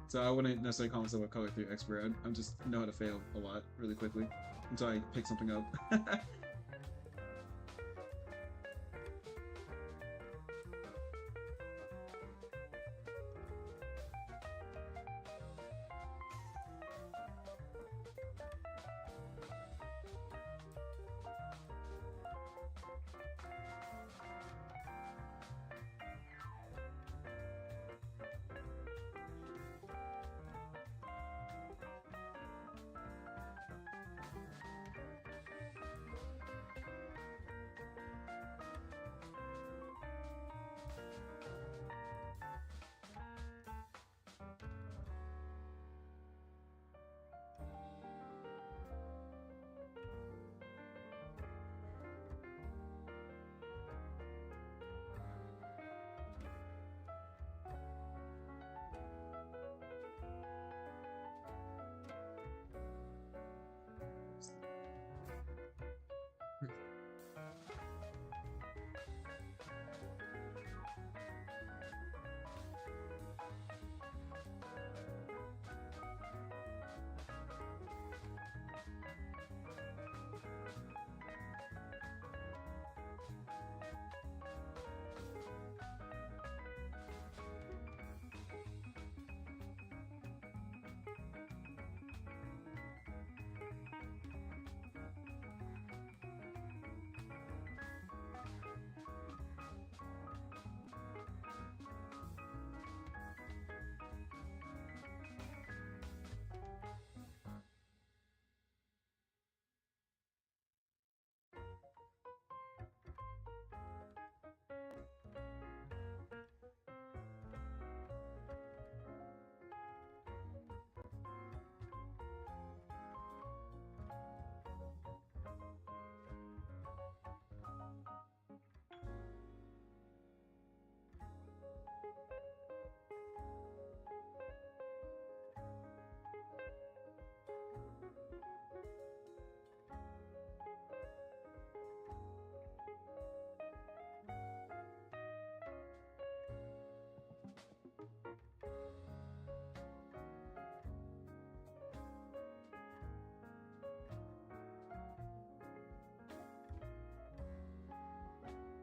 Speaker 1: So I wouldn't necessarily call myself a color theory expert. I'm just know how to fail a lot really quickly until I pick something up.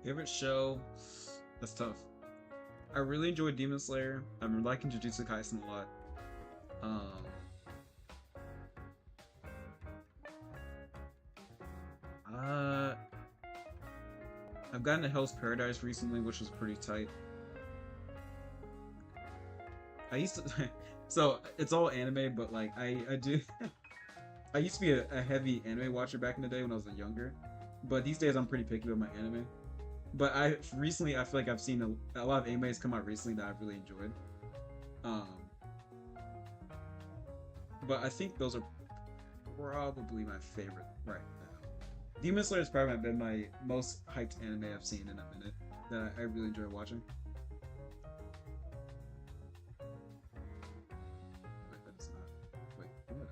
Speaker 1: Favorite show? That's tough. I really enjoyed Demon Slayer. I'm liking Jujutsu Kaisen a lot. Um, uh, I've gotten to Hell's Paradise recently, which was pretty tight. I used to, so it's all anime, but like I do, I used to be a heavy anime watcher back in the day when I was younger, but these days I'm pretty picky with my anime. But I feel like I've seen a lot of animes come out recently that I've really enjoyed. Um, but I think those are probably my favorite right now. Demon Slayer has probably been my most hyped anime I've seen in a minute that I really enjoy watching. Wait, that's not. Wait, what?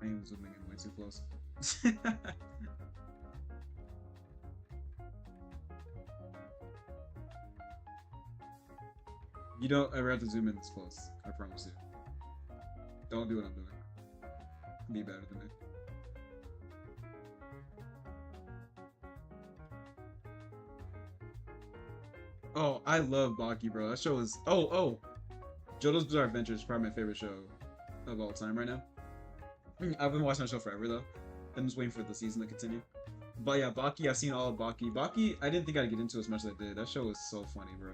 Speaker 1: I am zooming in way too close. You don't ever have to zoom in this close. I promise you. Don't do what I'm doing. Be better than me. Oh, I love Baki, bro. That show is. Oh. JoJo's Bizarre Adventure is probably my favorite show of all time right now. I've been watching that show forever though. I'm just waiting for the season to continue. But yeah, Baki, I've seen all of Baki. Baki, I didn't think I'd get into as much as I did. That show was so funny, bro.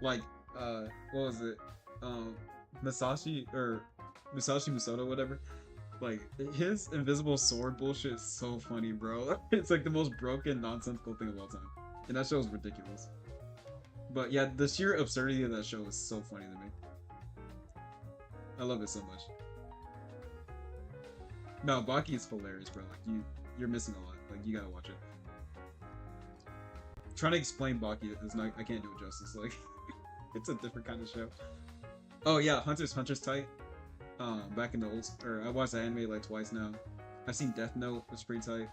Speaker 1: Like, what was it? Masashi or Musashi Musoto, whatever. Like his invisible sword bullshit is so funny, bro. It's like the most broken, nonsensical thing of all time, and that show is ridiculous. But yeah, the sheer absurdity of that show is so funny to me. I love it so much. No, Baki is hilarious, bro. Like you're missing a lot. Like you gotta watch it. Trying to explain Baki is not. I can't do it justice. Like it's a different kind of show. Oh yeah, Hunter's tight. Back in the old, or I watched the anime like twice now. I've seen Death Note, it's pretty tight.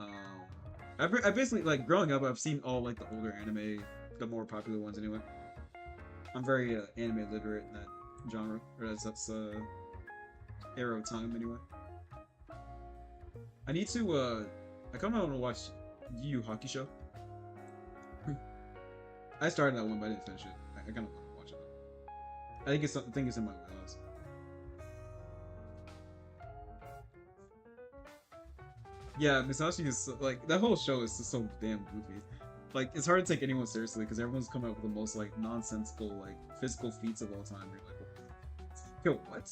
Speaker 1: Um, I basically like growing up. I've seen all like the older anime, the more popular ones anyway. I'm very anime literate in that genre, or that's era of time anyway. I need to I kind of want to watch Yu Yu Hakusho. I started that one, but I didn't finish it. I kind of want to watch it. I think it's in my wheelhouse. Yeah, Musashi is like that whole show is just so damn goofy. Like it's hard to take anyone seriously because everyone's coming up with the most like nonsensical like physical feats of all time. You're like, yo, what?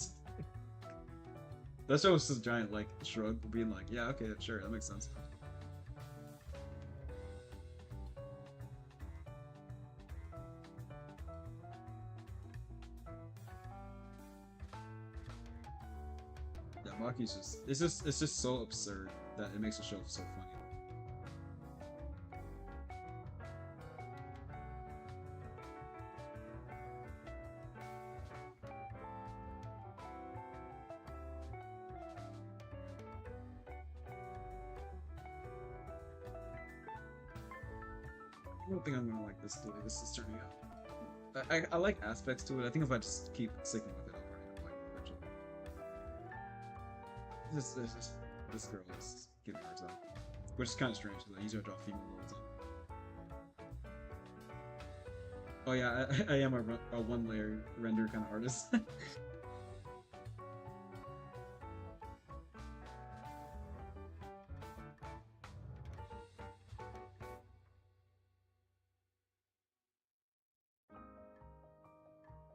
Speaker 1: That show was just a giant like shrug, being like, yeah, okay, sure, that makes sense. Yeah, Maki's just it's just so absurd that it makes the show so funny. I don't think I'm gonna like this the way this is turning out. I like aspects to it. I think if I just keep sticking with it, I'll like it eventually. This girl is giving her time, which is kind of strange because I usually draw female all the time. Oh yeah, I am a one layer render kind of artist.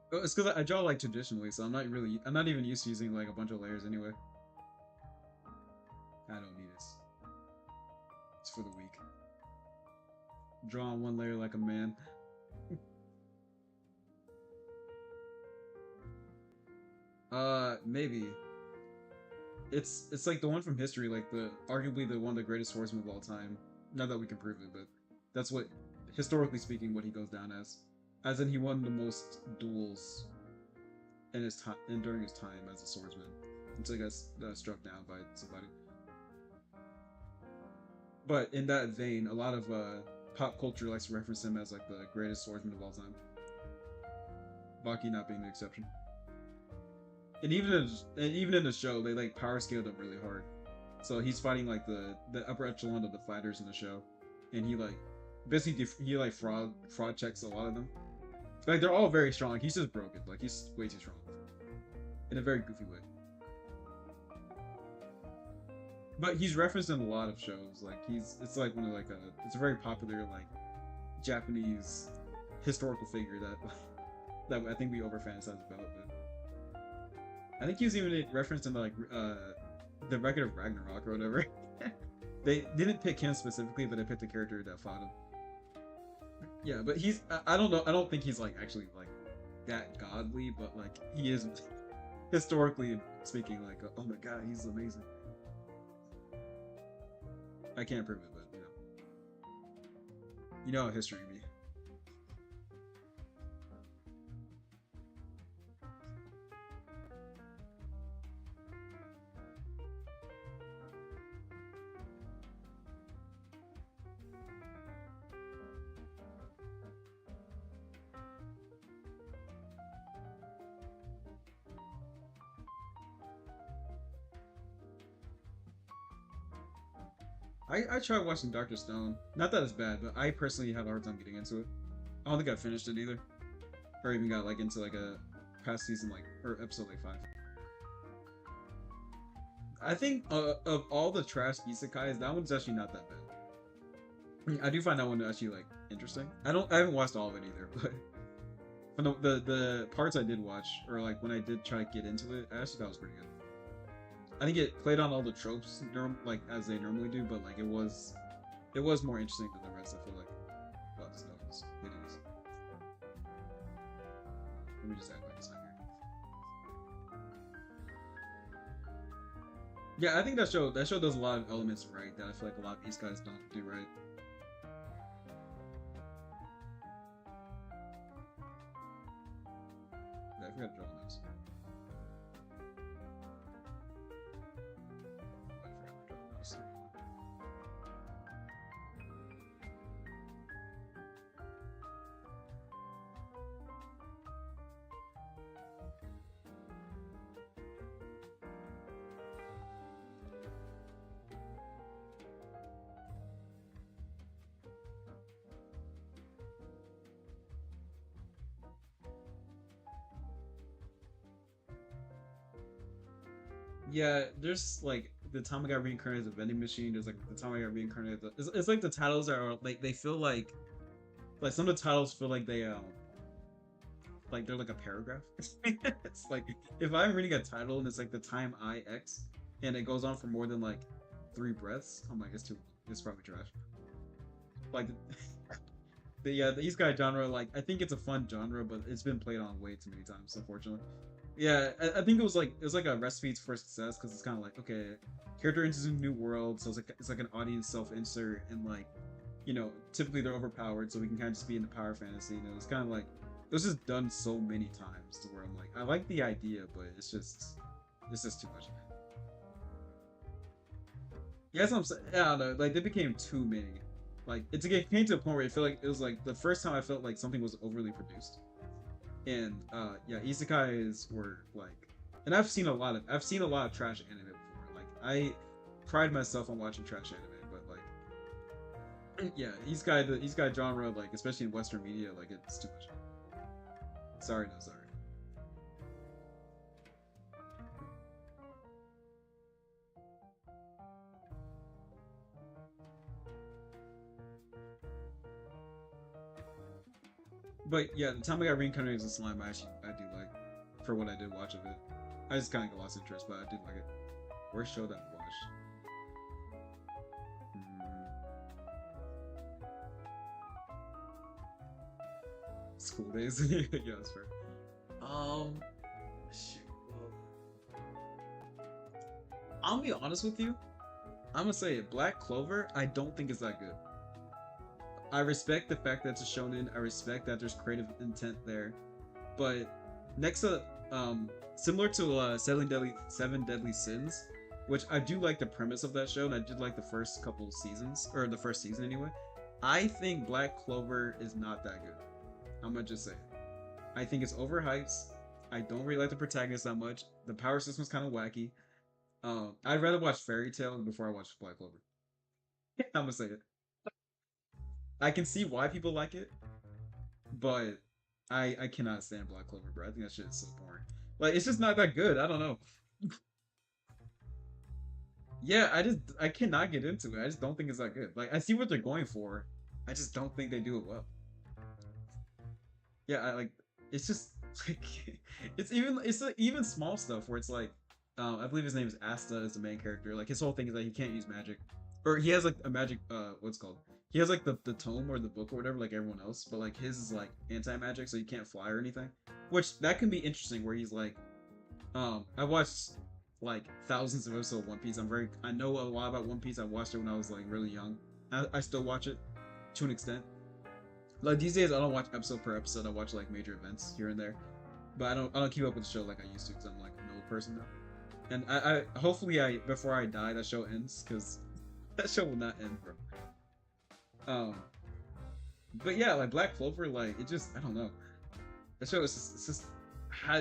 Speaker 1: It's because I draw like traditionally, so I'm not even used to using like a bunch of layers anyway. I don't need this. It's for the weak. Draw on one layer like a man. Maybe. it's like the one from history, like the arguably the one of the greatest swordsmen of all time. Not that we can prove it, but that's what historically speaking what he goes down as. As in he won the most duels in his time and during his time as a swordsman until he got struck down by somebody. But in that vein, a lot of pop culture likes to reference him as like the greatest swordsman of all time. Baki not being the exception. And even in the show, they like power scaled him really hard. So he's fighting like the upper echelon of the fighters in the show, and he like basically he like fraud checks a lot of them. Like they're all very strong. He's just broken. Like he's way too strong in a very goofy way. But he's referenced in a lot of shows. Like it's like one of like it's a very popular like Japanese historical figure that that I think we over fantasize about. But I think he was even referenced in like the record of Ragnarok or whatever. They didn't pick him specifically, but they picked the character that fought him. Yeah, but he's I don't know. I don't think he's like actually like that godly, but like he is historically speaking. Like oh my god, he's amazing. I can't prove it, but you know how history can be. I tried watching Doctor Stone. Not that it's bad, but I personally had a hard time getting into it. I don't think I finished it either, or even got like into like a past season like or episode like 5. I think of all the trash isekais, that one's actually not that bad. I do find that one actually like interesting. I haven't watched all of it either, but the parts I did watch, or like when I did try to get into it, I actually thought it was pretty good. I think it played on all the tropes, like as they normally do, but like it was more interesting than the rest. I feel like about the Stones videos. Let me just act like it's not here. Yeah, I think that show does a lot of elements right that I feel like a lot of these guys don't do right. Yeah, I forgot to draw those. I forgot to draw those. Yeah, there's like the time I got reincarnated as a vending machine. There's like the time I got reincarnated. It's like the titles are like they feel like some of the titles feel like they're like a paragraph. It's like if I'm reading a title and it's like the time I X and it goes on for more than like 3 breaths, I'm like it's too it's probably trash. Like the Isekai genre, like I think it's a fun genre, but it's been played on way too many times, unfortunately. Yeah, I think it was like a recipe for success because it's kind of like okay, character enters a new world, so it's like an audience self insert and like typically they're overpowered, so we can kind of just be in the power fantasy. It's kind of like it was just done so many times to where I'm like I like the idea, but it's just too much. Yeah, that's what I'm saying. I don't know, like they became too many. Like it came to a point where I feel like it was like the first time I felt like something was overly produced. And yeah, isekais were like, and I've seen a lot of trash anime before. Like I pride myself on watching trash anime, but like yeah, the isekai genre, like especially in Western media, like it's too much. Sorry, no sorry. But yeah, the time I got reincarnated as a slime, I do like for what I did watch of it. I just kind of lost interest, but I did like it. Worst show that I watched. School days. Yeah, that's fair. Um, shoot. I'll be honest with you. I'm gonna say it. Black Clover, I don't think it's that good. I respect the fact that it's a shonen. I respect that there's creative intent there, but next to similar to Seven Deadly Sins, which I do like the premise of that show, and I did like the first couple seasons or the first season anyway. I think Black Clover is not that good. I'm gonna just say it. I think it's overhyped. I don't really like the protagonist that much. The power system's kind of wacky. I'd rather watch Fairy Tail before I watch Black Clover. I'm gonna say it. I can see why people like it, but I cannot stand Black Clover, bro. I think that shit is so boring. Like it's just not that good. I don't know. Yeah, I cannot get into it. I just don't think it's that good. Like I see what they're going for. I just don't think they do it well. Yeah, I like it's just like it's like, even small stuff where it's like I believe his name is Asta is the main character. Like his whole thing is that he can't use magic. Or he has like a magic what's it called? He has like the tome or the book or whatever like everyone else, but like his is like anti-magic so you can't fly or anything. Which that can be interesting where he's like I watched like thousands of episodes of One Piece. I know a lot about One Piece. I watched it when I was like really young. I still watch it to an extent. Like these days, I don't watch episode per episode. I watch like major events here and there, but I don't keep up with the show like I used to because I'm like an old person now. And I hopefully before I die that show ends because that show will not end, bro. But yeah, like Black Clover, like it just I don't know. That show is just it's just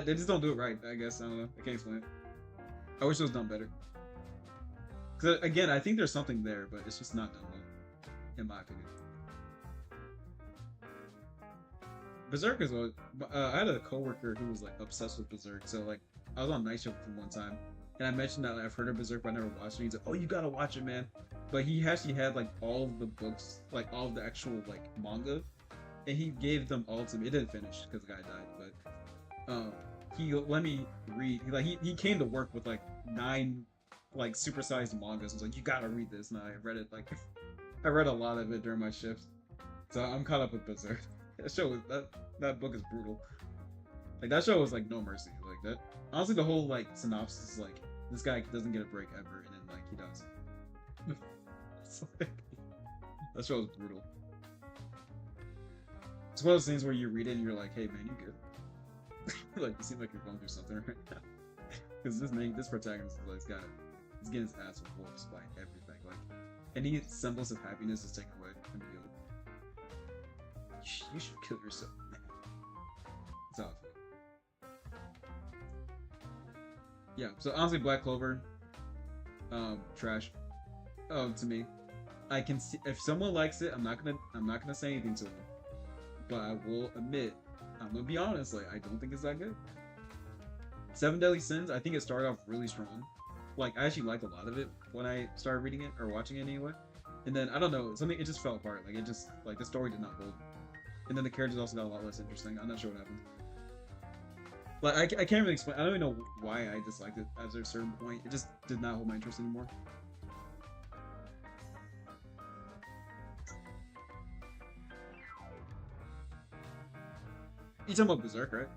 Speaker 1: they just don't do it right. I guess I don't know. I can't explain it. I wish it was done better. Because again, I think there's something there, but it's just not done well, in my opinion. Berserk is what I had a coworker who was like obsessed with Berserk. So like I was on night shift with him one time, and I mentioned that like, I've heard of Berserk, but I never watched it. He's like, "Oh, you gotta watch it, man!" But he actually had like all of the books, like all of the actual like manga, and he gave them all to me. It didn't finish because the guy died, but he let me read. He came to work with like 9 like supersized mangas. I was like, "You gotta read this," and I read it like I read a lot of it during my shift, so I'm caught up with Berserk. That show was that book is brutal. Like that show was like no mercy. Like that honestly the whole like synopsis is like this guy doesn't get a break ever and then like he does. It's like, that show is brutal. It's one of those things where you read it and you're like, hey man, you good. Like you seem like you're going through something right now. Because this protagonist is like he's getting his ass whooped by everything. Like any semblance of happiness is taken away from you. You should kill yourself, man. That's how I feel. Yeah, so honestly, Black Clover, trash. To me, I can see if someone likes it, I'm not gonna say anything to them, but I will admit, I'm gonna be honest, like I don't think it's that good. Seven Deadly Sins, I think it started off really strong. Like I actually liked a lot of it when I started reading it or watching it anyway, and then I don't know, it just fell apart. Like it just like the story did not hold. And then the characters also got a lot less interesting. I'm not sure what happened. Like I can't really explain. I don't even know why I disliked it at a certain point. It just did not hold my interest anymore. You talking about Berserk, right?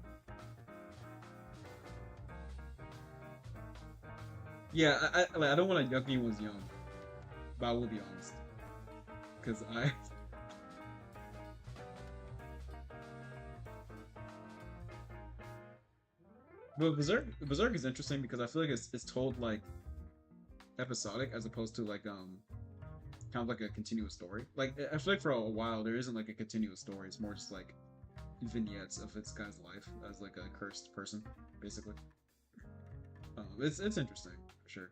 Speaker 1: Yeah, I don't want to yuck anyone's young, but I will be honest, because But Berserk is interesting because I feel like it's told like episodic as opposed to like kind of like a continuous story. Like I feel like for a while there isn't like a continuous story. It's more just like vignettes of this guy's life as like a cursed person, basically. It's interesting for sure.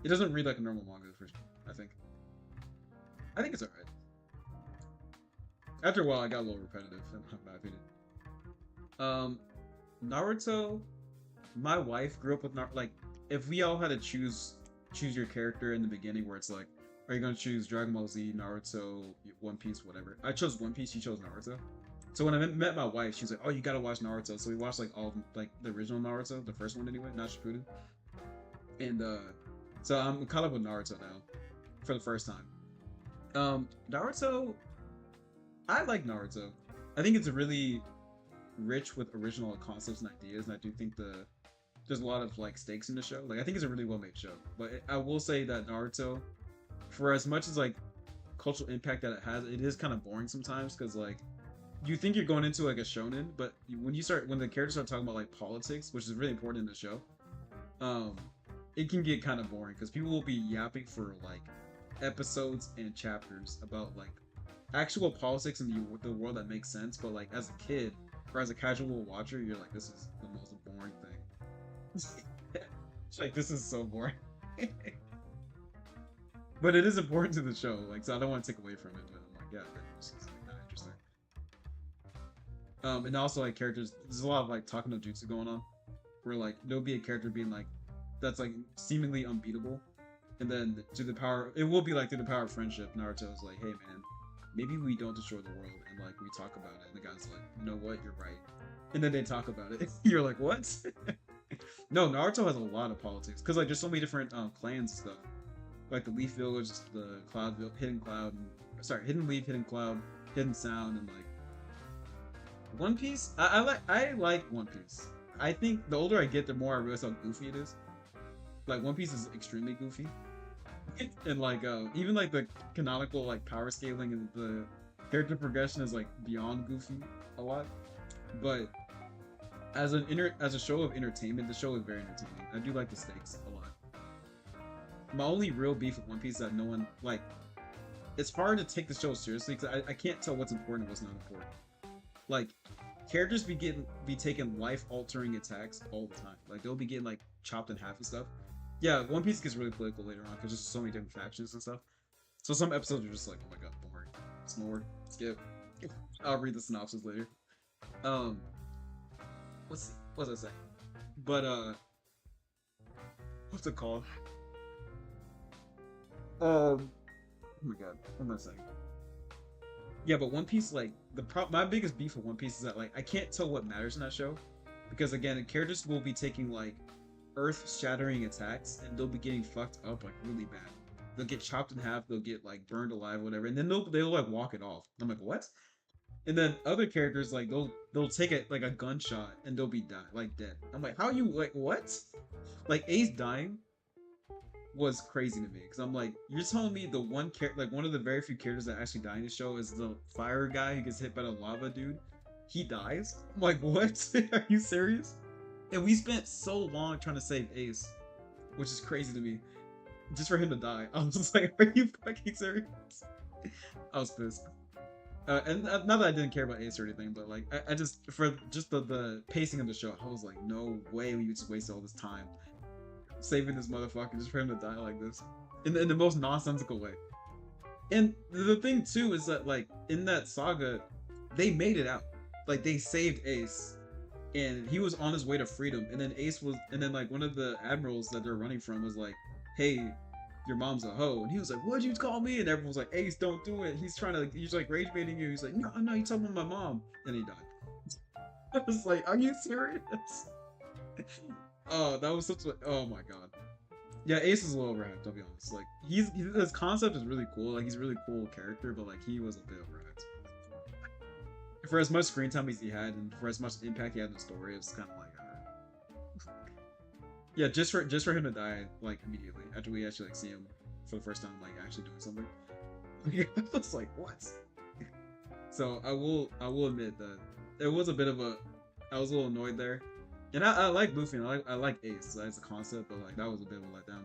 Speaker 1: It doesn't read like a normal manga for I think. I think it's alright. After a while, I got a little repetitive in my opinion. Naruto. My wife grew up with Naruto. Like, if we all had to choose your character in the beginning, where it's like, are you gonna choose Dragon Ball Z, Naruto, One Piece, whatever? I chose One Piece. She chose Naruto. So when I met my wife, she was like, "Oh, you gotta watch Naruto." So we watched like all like the original Naruto, the first one anyway, not Shippuden. And so I'm caught up with Naruto now for the first time. Naruto, I like Naruto. I think it's really rich with original concepts and ideas, and I do think there's a lot of like stakes in the show. Like I think it's a really well made show. But I will say that Naruto, for as much as like cultural impact that it has, it is kind of boring sometimes because like you think you're going into like a shonen, but when the characters start talking about like politics, which is really important in the show, um, it can get kind of boring because people will be yapping for like episodes and chapters about like actual politics in the world that makes sense. But like as a kid or as a casual watcher, you're like, this is the most boring thing. It's like this is so boring. But it is important to the show, like so I don't want to take away from it. But I'm like, yeah, this is like, kind of interesting. And also like characters, there's a lot of like talking no jutsu going on, where like there'll be a character being like, that's like seemingly unbeatable, and then to the power, it will be like through the power of friendship, Naruto's like, hey man, maybe we don't destroy the world, and like we talk about it, and the guy's like, you know what, you're right, and then they talk about it. You're like, what? No, Naruto has a lot of politics because like there's so many different clans and stuff, like the Leaf Village, the Cloud, Hidden Cloud, Hidden Leaf, Hidden Cloud, Hidden Sound, and like One Piece. I like One Piece. I think the older I get, the more I realize how goofy it is. Like One Piece is extremely goofy, and like even like the canonical like power scaling and the character progression is like beyond goofy a lot. But as as a show of entertainment, the show is very entertaining. I do like the stakes a lot. My only real beef with One Piece is that no one like. It's hard to take the show seriously because I can't tell what's important and what's not important. Like characters be taking life altering attacks all the time. Like they'll be getting like chopped in half and stuff. Yeah, One Piece gets really political later on because there's so many different factions and stuff. So some episodes are just like, oh my god, boring. Snore, skip. I'll read the synopsis later. What's I say? But what's it called? Oh my god, what am I saying? Yeah, but One Piece, like my biggest beef with One Piece is that like I can't tell what matters in that show because again, the characters will be taking like earth-shattering attacks and they'll be getting fucked up like really bad. They'll get chopped in half, they'll get like burned alive, whatever, and then they'll like walk it off. I'm like, what? And then other characters like they'll take it like a gunshot and they'll be dead. I'm like, how you like what? Like Ace dying was crazy to me because I'm like, you're telling me the one character, like one of the very few characters that actually die in the show is the fire guy who gets hit by the lava dude. He dies. I'm like, what? Are you serious? And we spent so long trying to save Ace, which is crazy to me, just for him to die. I was just like, are you fucking serious? I was pissed. And not that I didn't care about Ace or anything, but like I just for just the pacing of the show, I was like, no way we just waste all this time saving this motherfucker just for him to die like this in the most nonsensical way. And the thing too is that like in that saga, they made it out. Like they saved Ace, and he was on his way to freedom. And then and then like one of the admirals that they're running from was like, "Hey, your mom's a hoe," and he was like, "What'd you call me?" And everyone was like, "Ace, don't do it. He's like rage baiting you." He's like, "No, you talking about my mom," and he died. I was like, "Are you serious?" Oh, that was such a. Oh my god. Yeah, Ace is a little overhyped. I'll be honest. Like his concept is really cool. Like he's a really cool character, but like he was a bit overhyped. For as much screen time as he had, and for as much impact he had in the story, it's kind of like. Yeah, just for him to die like immediately after we actually like see him for the first time, like actually doing something. I was like, what? So I will admit that it was a bit of a. I was a little annoyed there. And I like Luffy, and I like Ace as a concept, but like that was a bit of a letdown.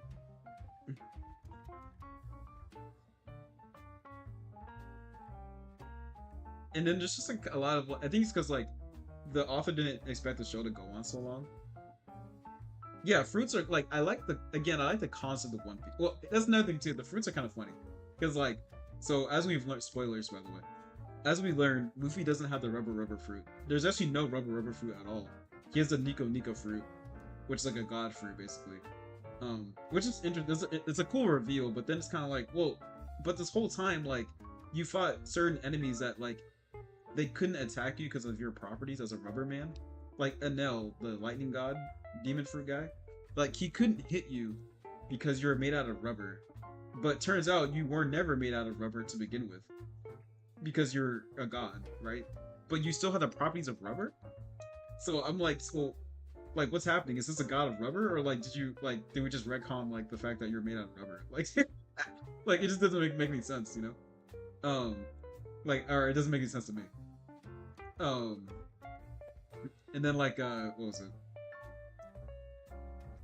Speaker 1: And then there's just like a lot of, I think it's because like the author didn't expect the show to go on so long. Yeah, fruits are like I like the concept of One Piece. Well, that's another thing too. The fruits are kind of funny because like so as we've learned, spoilers by the way, as we learned, Luffy doesn't have the rubber fruit. There's actually no rubber fruit at all. He has the Nico fruit, which is like a god fruit basically. Which is interesting. It's a cool reveal, but then it's kind of like, well, but this whole time like you fought certain enemies that like they couldn't attack you because of your properties as a rubber man. Like Enel, the lightning god, demon fruit guy, like he couldn't hit you because you're made out of rubber. But turns out you were never made out of rubber to begin with, because you're a god, right? But you still have the properties of rubber. So I'm like, so like what's happening? Is this a god of rubber, or like did we just retcon like the fact that you're made out of rubber? Like, like it just doesn't make any sense, you know? Like, or it doesn't make any sense to me. Um, and then like what was it?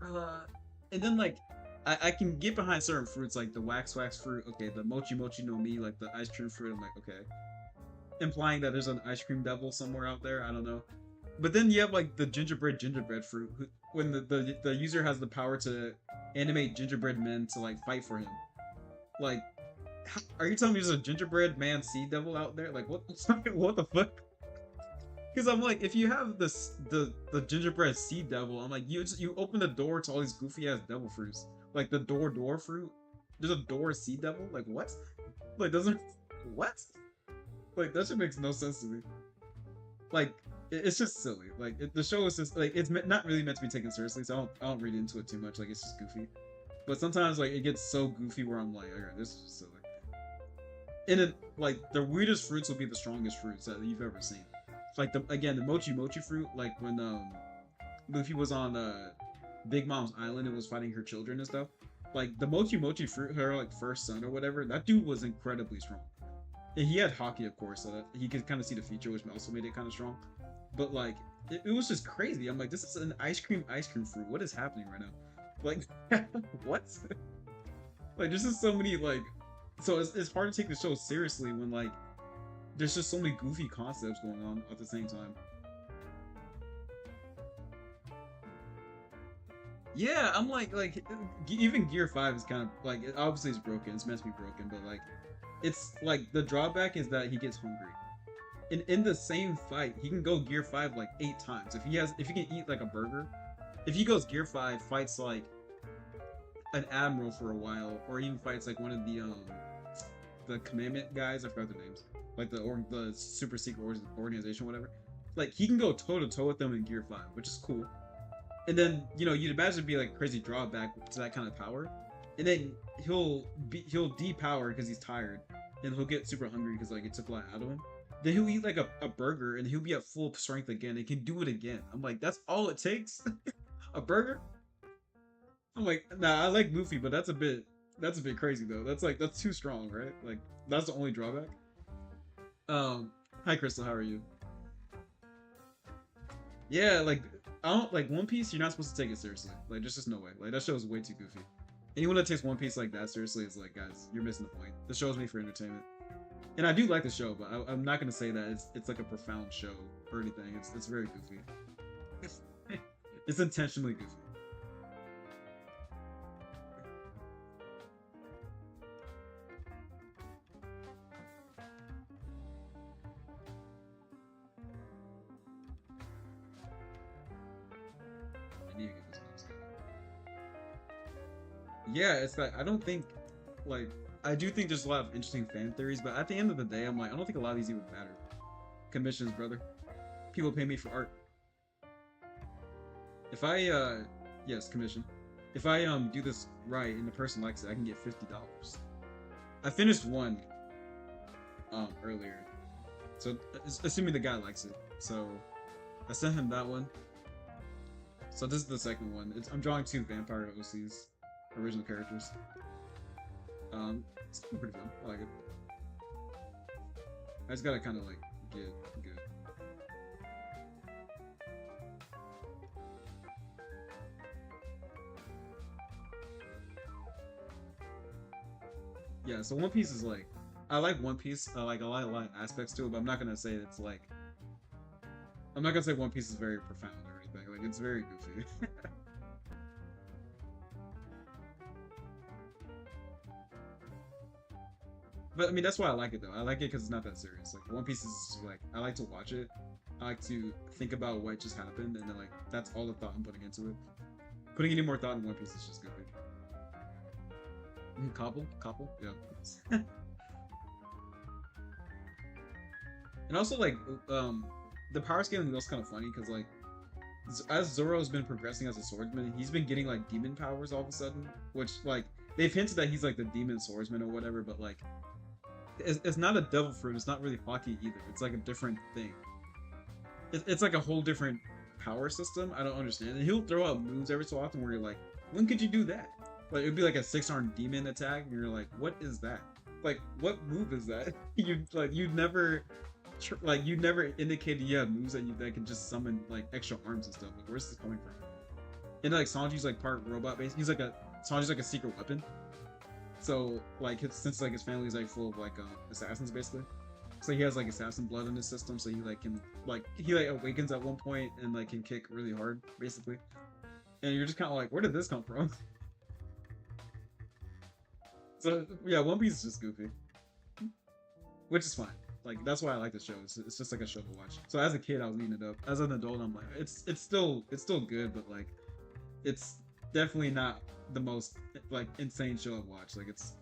Speaker 1: Uh, and then like I can get behind certain fruits like the wax fruit, okay, the mochi no mi, like the ice cream fruit. I'm like, okay, implying that there's an ice cream devil somewhere out there. I don't know. But then you have like the gingerbread fruit, when the user has the power to animate gingerbread men to like fight for him. Like, are you telling me there's a gingerbread man sea devil out there? Like, what? What the fuck? Because I'm like, if you have the gingerbread sea devil, I'm like, you open the door to all these goofy ass devil fruits, like the door fruit. There's a door sea devil. Like what? Like doesn't what? Like that shit makes no sense to me. Like it's just silly. Like the show is just like it's not really meant to be taken seriously, so I don't read into it too much. Like it's just goofy. But sometimes like it gets so goofy where I'm like, alright, this is just silly. And it like the weirdest fruits will be the strongest fruits that you've ever seen. Like the mochi fruit, like when Luffy was on Big Mom's island and was fighting her children and stuff. Like the mochi fruit, her like first son or whatever, that dude was incredibly strong. And he had hockey, of course, so that he could kind of see the future, which also made it kind of strong. But like, it was just crazy. I'm like, this is an ice cream fruit. What is happening right now? Like, what? Like, there's just so many like, so it's hard to take the show seriously when like, there's just so many goofy concepts going on at the same time. Yeah, I'm like even Gear 5 is kind of like obviously it's broken. It's meant to be broken, but like it's like the drawback is that he gets hungry. In the same fight, he can go Gear 5 like 8 times. If he can eat like a burger, if he goes Gear 5, fights like an admiral for a while, or even fights like one of the commandment guys, I forgot their names. Like the super secret organization, whatever. Like he can go toe to toe with them in Gear 5, which is cool. And then, you know, you'd imagine it'd be like a crazy drawback to that kind of power. And then he'll depower because he's tired, and he'll get super hungry because like it took a lot out of him. Then he'll eat like a burger and he'll be at full strength again. And can do it again. I'm like, that's all it takes? A burger? I'm like, nah, I like Luffy, but that's a bit crazy though. That's too strong, right? Like that's the only drawback. Hi Crystal, how are you? Yeah, like I don't like One Piece. You're not supposed to take it seriously. Like, there's just no way. Like that show is way too goofy. Anyone that takes One Piece like that seriously is like, guys, you're missing the point. The show is made for entertainment, and I do like the show, but I'm not gonna say that it's like a profound show or anything. It's very goofy. It's intentionally goofy. I need to get this next guy. Yeah, it's like I don't think like I do think there's a lot of interesting fan theories, but at the end of the day, I'm like I don't think a lot of these even matter. Commissions, brother. People pay me for art. If I yes, commission. If I do this right and the person likes it, I can get $50. I finished one earlier. So assuming the guy likes it. So I sent him that one. So this is the second one. I'm drawing 2 vampire OCs, original characters. It's pretty fun. I like it. I just gotta kind of like get good. Yeah, so One Piece is like, I like One Piece. I like a lot of aspects to it, but I'm not gonna say it's like, I'm not gonna say One Piece is very profound or anything. Like it's very goofy. But I mean, that's why I like it though. I like it because it's not that serious. Like One Piece is just, like I like to watch it. I like to think about what just happened, and then like that's all the thought I'm putting into it. Putting any more thought in One Piece is just goofy. Cobble, yeah. And also like the power scaling is also kind of funny because like as Zoro's been progressing as a swordsman, he's been getting like demon powers all of a sudden, which like they've hinted that he's like the demon swordsman or whatever, but like it's not a devil fruit. It's not really hockey either. It's like a different thing. It's like a whole different power system, I don't understand. And he'll throw out moves every so often where you're like, when could you do that? Like it'd be like a 6-armed demon attack, and you're like, what is that? Like what move is that? You never you never indicated you have moves that can just summon like extra arms and stuff. Like where's this coming from? And like Sanji's like part robot based. Sanji's like a secret weapon. So like since like his family is like full of like assassins basically. So he has like assassin blood in his system, so he like can he awakens at one point and like can kick really hard basically. And you're just kind of like, where did this come from? So yeah, One Piece is just goofy, which is fine. Like that's why I like the show. It's just like a show to watch. So as a kid, I was eating it up. As an adult, I'm like, it's still good, but like, it's definitely not the most like insane show I've watched. Like it's.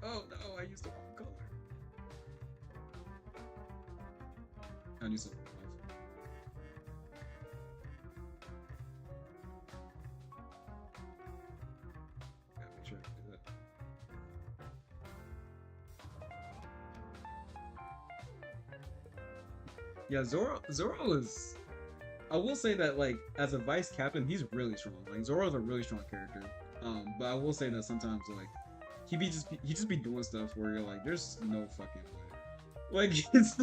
Speaker 1: Oh no! I used the wrong color. I need some. Gotta make sure I can do that. Yeah, Zoro is. I will say that like as a vice captain, he's really strong. Like Zoro's a really strong character. But I will say that sometimes like he just be doing stuff where you're like, there's no fucking way. Like it's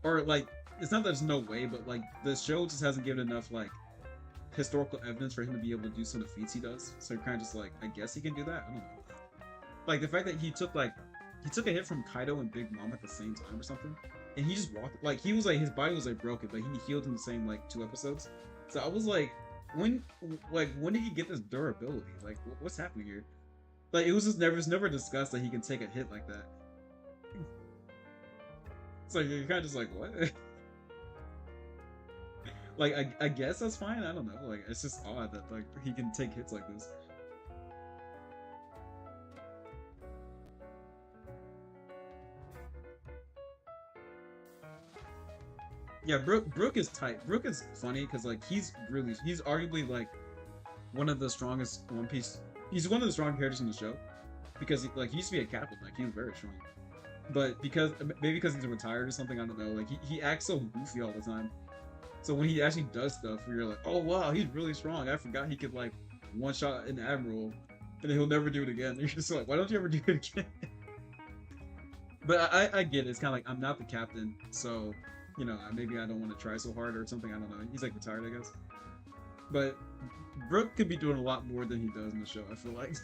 Speaker 1: or like it's not that there's no way, but like the show just hasn't given enough like historical evidence for him to be able to do some of the feats he does. So you're kind of just like, I guess he can do that. I don't know. Like the fact that he took a hit from Kaido and Big Mom at the same time or something, and he just walked like he was like his body was like broken, but he healed in the same like 2 episodes. So I was like, when did he get this durability? Like what's happening here? Like it was never discussed that he can take a hit like that. So you're kind of just like, what? Like I guess that's fine. I don't know. Like it's just odd that like he can take hits like this. Yeah, Brook is tight. Brook is funny because like he's arguably like one of the strongest One Piece. He's one of the strong characters in the show because he used to be a captain. Like he was very strong, but maybe because he's retired or something, I don't know. Like he acts so goofy all the time. So when he actually does stuff, where you're like, oh wow, he's really strong. I forgot he could like one shot an admiral, and he'll never do it again. You're just like, why don't you ever do it again? But I get it. It's kind of like I'm not the captain, so you know maybe I don't want to try so hard or something. I don't know. He's like retired, I guess. But Brook could be doing a lot more than he does in the show, I feel like.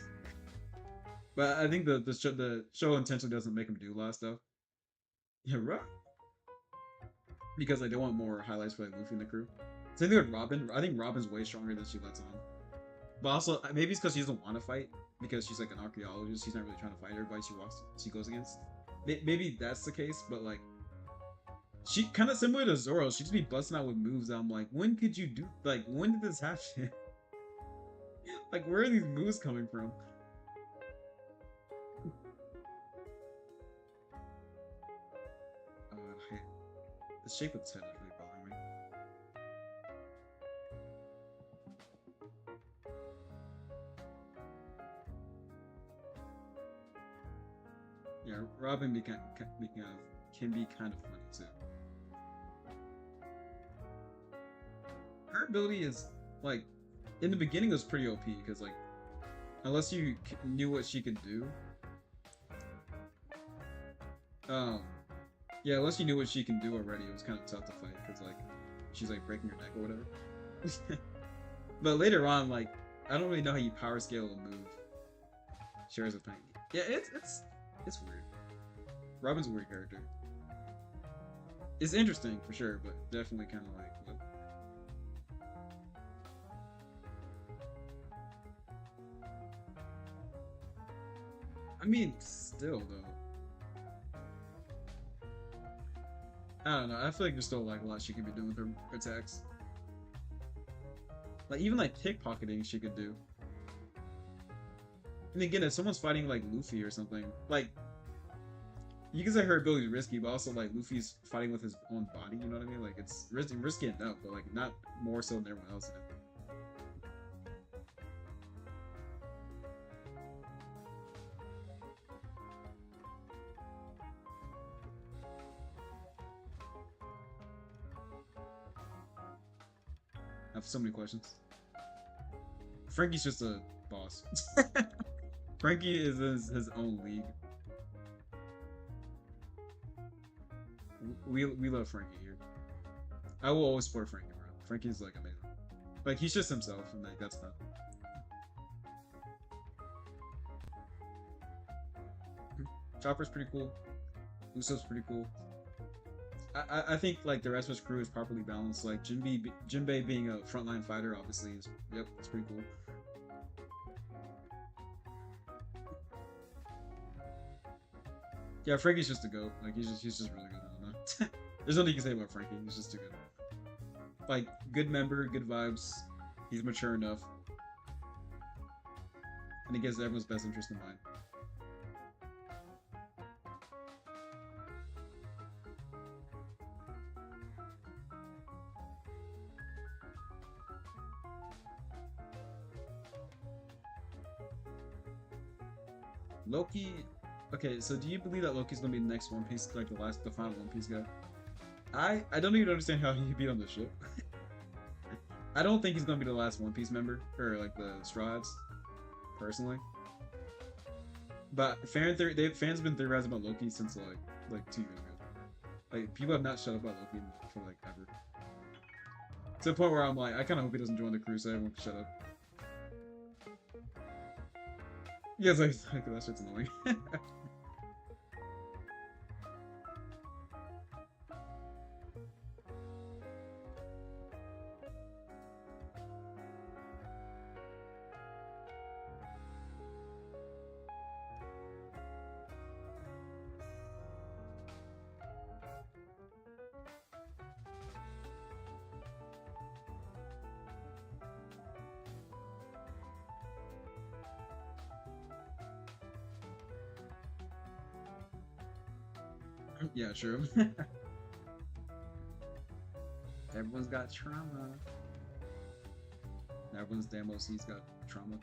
Speaker 1: But I think the show intentionally doesn't make him do a lot of stuff. Yeah, right. Because like, they want more highlights for like Luffy and the crew. Same thing with Robin. I think Robin's way stronger than she lets on. But also, maybe it's because she doesn't want to fight. Because she's like an archaeologist. She's not really trying to fight everybody she goes against. Maybe that's the case, but like, she kind of similar to Zoro. She just be busting out with moves that I'm like, when could you do? Like, when did this happen? Like, where are these moves coming from? The shape of his head is really bothering me. Yeah, Robin can be kind of funny too. Her ability is like in the beginning it was pretty OP because like unless you knew what she could do, yeah, unless you knew what she can do already, it was kind of tough to fight because like she's like breaking your neck or whatever. But later on, like I don't really know how you power scale a move. Shares a pain. Yeah, it's weird. Robin's a weird character. It's interesting for sure, but definitely kind of like what? I mean, still though. I don't know. I feel like there's still like a lot she could be doing with her attacks. Like even like pickpocketing she could do. And again, if someone's fighting like Luffy or something, like you can say her ability is risky, but also like Luffy's fighting with his own body. You know what I mean? Like it's risky enough, but like not more so than everyone else. have so many questions. Frankie's just a boss. Frankie is his own league. We love Frankie here. I will always support Frankie, bro. Frankie's like amazing. Like he's just himself, and like that's not. Chopper's pretty cool. Uso's pretty cool. I think like the rest of his crew is properly balanced. Like Jinbei being a frontline fighter, obviously is it's pretty cool. Yeah, Frankie's just a goat. Like he's just really good. I don't know. There's nothing you can say about Frankie. He's just too good. Like good member, good vibes. He's mature enough, and he gets everyone's best interest in mind. Loki. Okay, so do you believe that Loki's gonna be the next One Piece, like the final One Piece guy? I don't even understand how he beat on the ship. I don't think he's gonna be the last One Piece member or like the Straw Hats, personally. But fans have been theorizing about Loki since like 2 years ago. Like people have not shut up about Loki for like ever. To the point where I'm like, I kind of hope he doesn't join the crew so everyone can shut up. Yes, like that shit's annoying. Yeah, sure. Everyone's got trauma. Everyone's damn OC's got trauma.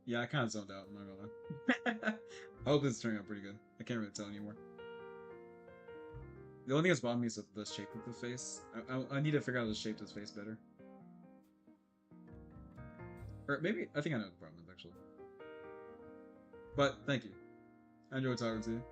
Speaker 1: Yeah, I kind of zoned out. I'm not gonna lie. I hope this is turning out pretty good. I can't really tell anymore. The only thing that's bothering me is the shape of the face. I need to figure out the shape of his face better. Or maybe I think I know the problem is actually. But thank you. I enjoyed talking to you.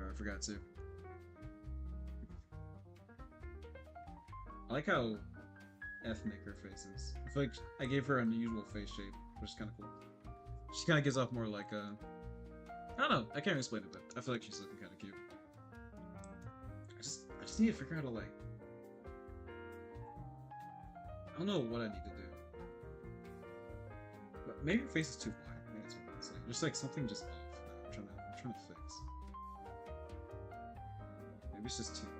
Speaker 1: I forgot to. I like how ethnic her face is. I feel like I gave her an unusual face shape, which is kind of cool. She kind of gives off more like a... I don't know. I can't explain it, but I feel like she's looking kind of cute. I just need to figure out how to like... I don't know what I need to do. But maybe her face is too black. Maybe that's what I'm saying. There's like something just off that I'm trying to fix. Maybe it's just too black.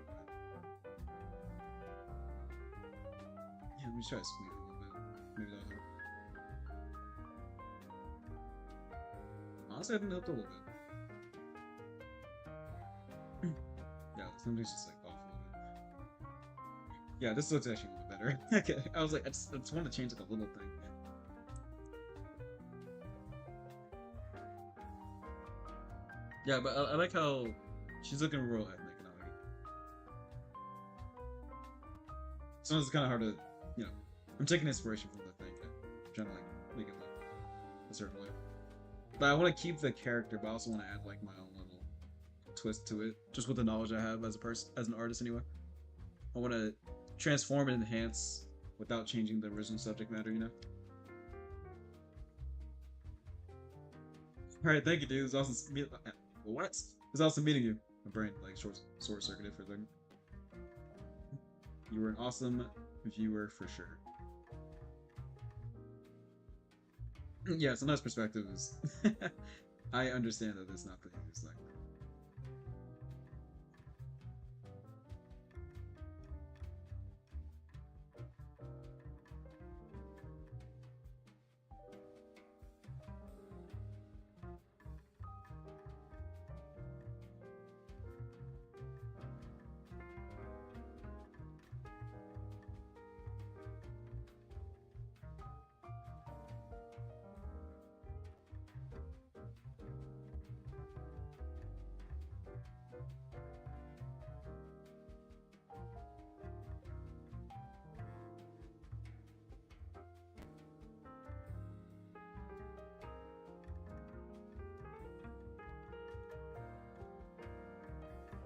Speaker 1: Yeah, let me try to smooth it a little bit. Maybe that'll help. Honestly, I think it helped a little bit. Yeah, something's just like off a little bit. Yeah, this looks actually a little bit better. Okay, I was like, I just want to change like a little thing. Yeah, but I like how she's looking real ethnic and I like it. Sometimes it's kind of hard to, you know, I'm taking inspiration from the thing. I'm trying to like make it look a certain way. But I want to keep the character, but I also want to add like my own little twist to it, just with the knowledge I have as a person, as an artist anyway. I want to transform and enhance without changing the original subject matter, you know? Alright, thank you, dude. It was awesome. What? It was awesome meeting you. My brain, like, short circuited for a second. You were an awesome viewer for sure. Yeah, sometimes perspective is... I understand that it's not the easiest thing.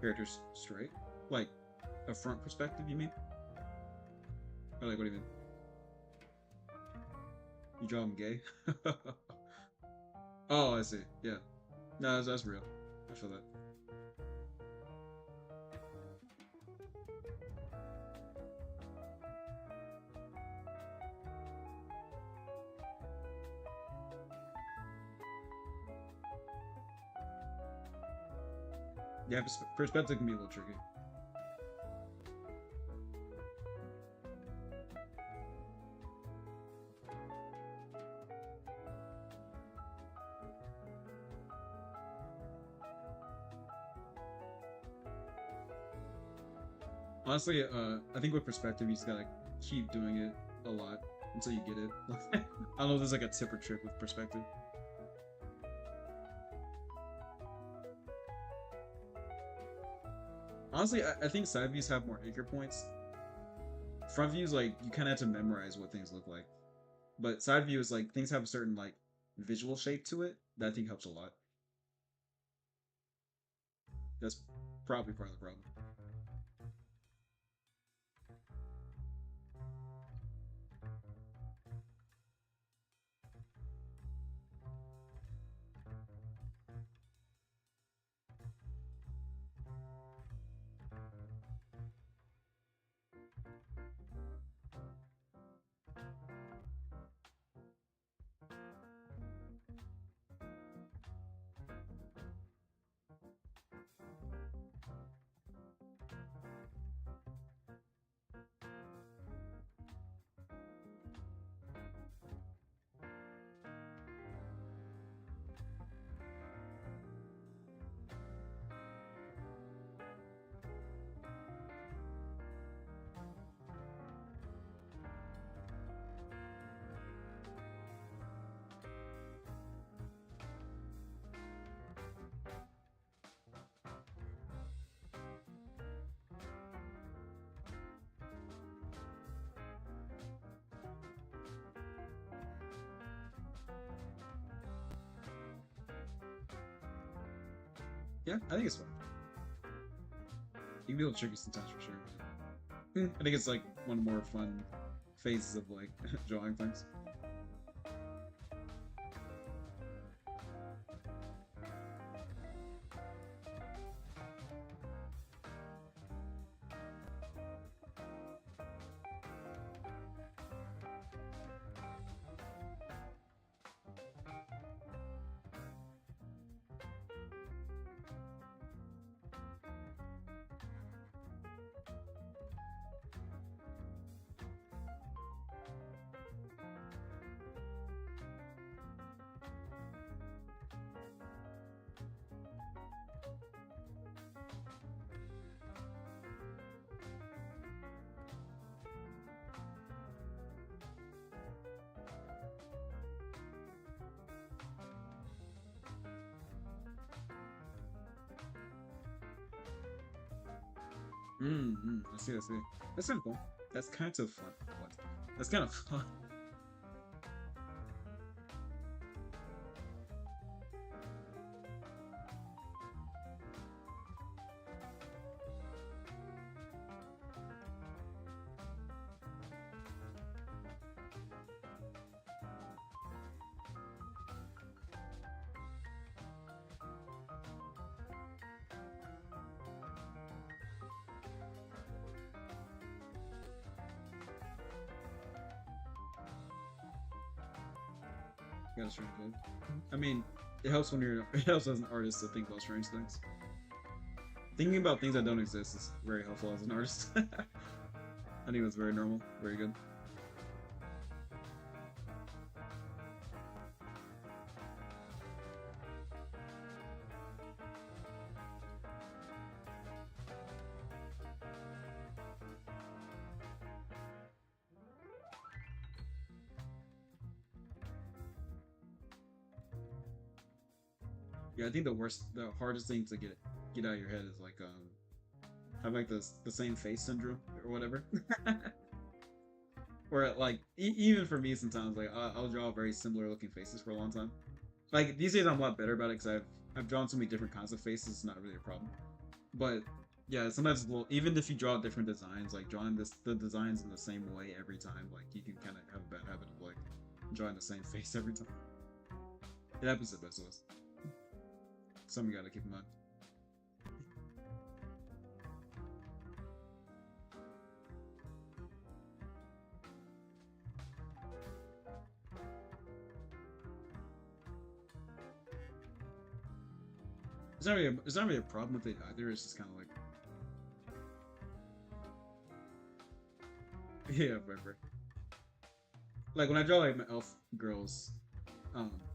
Speaker 1: Characters straight? Like, a front perspective, you mean? Or like, what do you mean? You draw him gay? Oh, I see. Yeah. No, that's real. I feel that. Yeah, perspective can be a little tricky. Honestly, I think with perspective, you just gotta keep doing it a lot until you get it. I don't know if there's like a tip or trick with perspective. Honestly, I think side views have more anchor points. Front views, like, you kind of have to memorize what things look like. But side view is like, things have a certain, like, visual shape to it that I think helps a lot. That's probably part of the problem. Yeah, I think it's fun. can be a little tricky sometimes for sure. I think it's like one of the more fun phases of like drawing things. I see, I see. That's kind of cool. That's kind of fun. What? That's kind of fun. Yeah, that's really good. I mean, it helps when you're it helps as an artist to think about strange things. Thinking about things that don't exist is very helpful as an artist. I think that's very normal, very good. Yeah, I think the hardest thing to get out of your head is like have like the same face syndrome or whatever. Where like even for me sometimes like I'll draw very similar looking faces for a long time. Like these days I'm a lot better about it because I've drawn so many different kinds of faces. It's not really a problem. But yeah, sometimes it's a little, even if you draw different designs, like drawing the designs in the same way every time, like you can kind of have a bad habit of like drawing the same face every time. It happens to the best of us. Something you gotta keep in mind. It's not really a problem with it either. It's just kind of like yeah, forever. Like when I draw like my elf girls,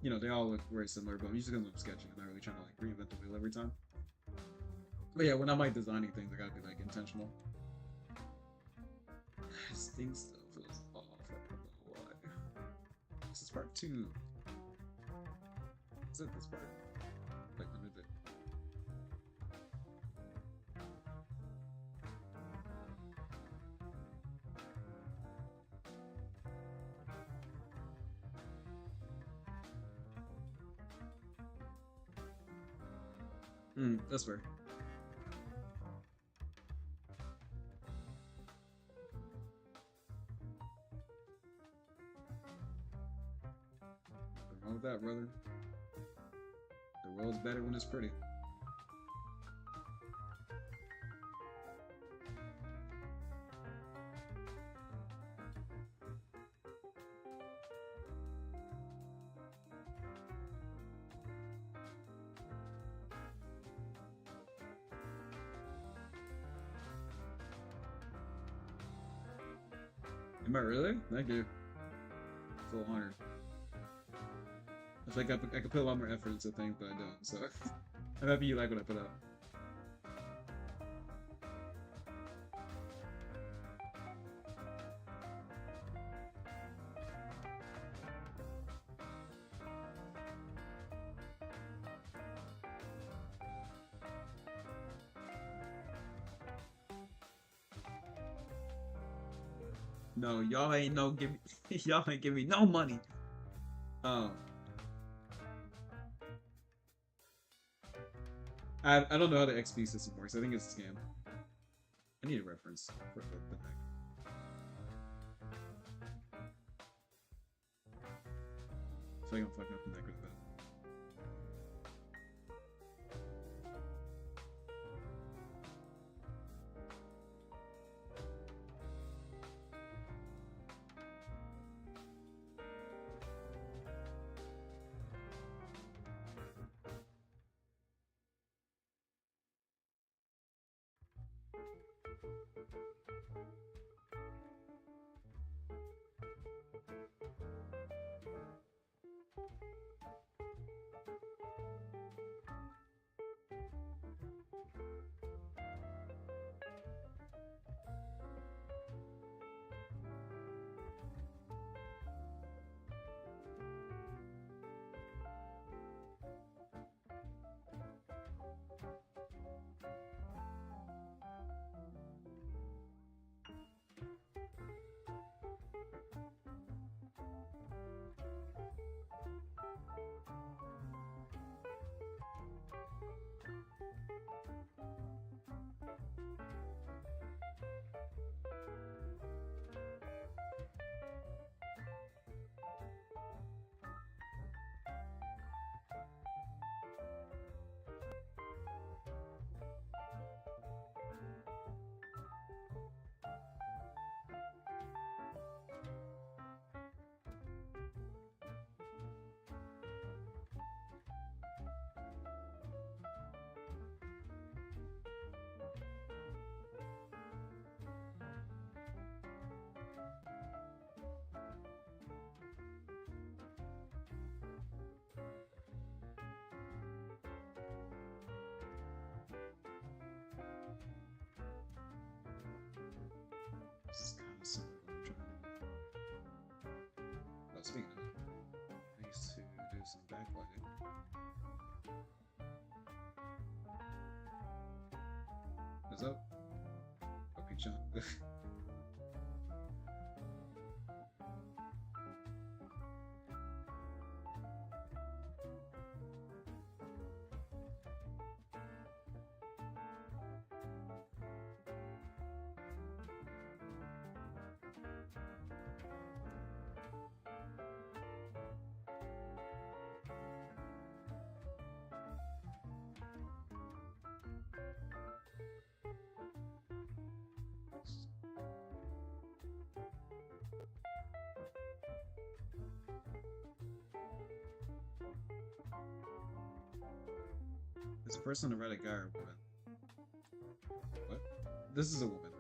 Speaker 1: you know, they all look very similar, but usually because I'm sketching, I'm not really trying to like reinvent the wheel every time. But yeah, when I'm like designing things, I gotta be like intentional. This thing still feels off. I don't know why. This is part two. Is it this part? Like, let me think. That's fair. Nothing wrong with that, brother. The world's better when it's pretty. Am I really? Thank you. I feel honored. I feel like I could put a lot more effort into things, but I don't. So I'm happy you like what I put out. No, y'all ain't no give me, y'all ain't give me no money. Um, I don't know how the XP system works. I think it's a scam. I need a reference for the neck. So I can fuck up the neck with that. This is kind of similar to what I'm trying to do. Oh, speaking of, I used to do some backlighting. What's up? Okay, John. Is a person on the right, a guy or a woman? What? This is a woman.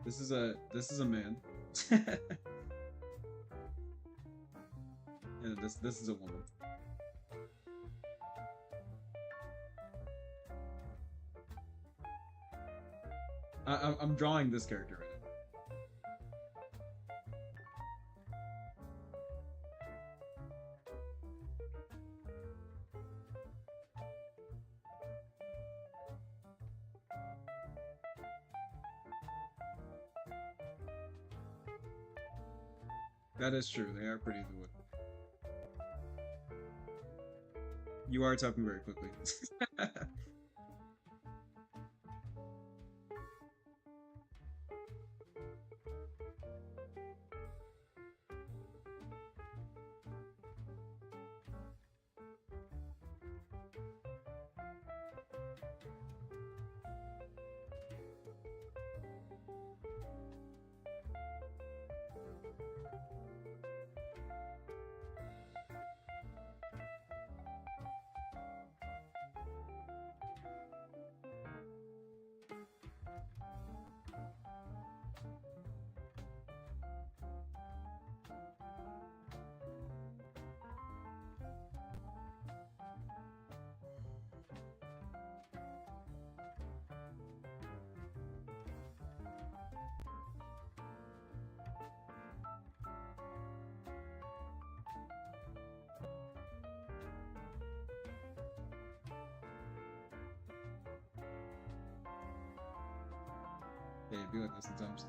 Speaker 1: This is a man. And this is a woman. I'm drawing this character right now. That is true. They are pretty the wood. You are talking very quickly. Yeah, it'd be like that sometimes.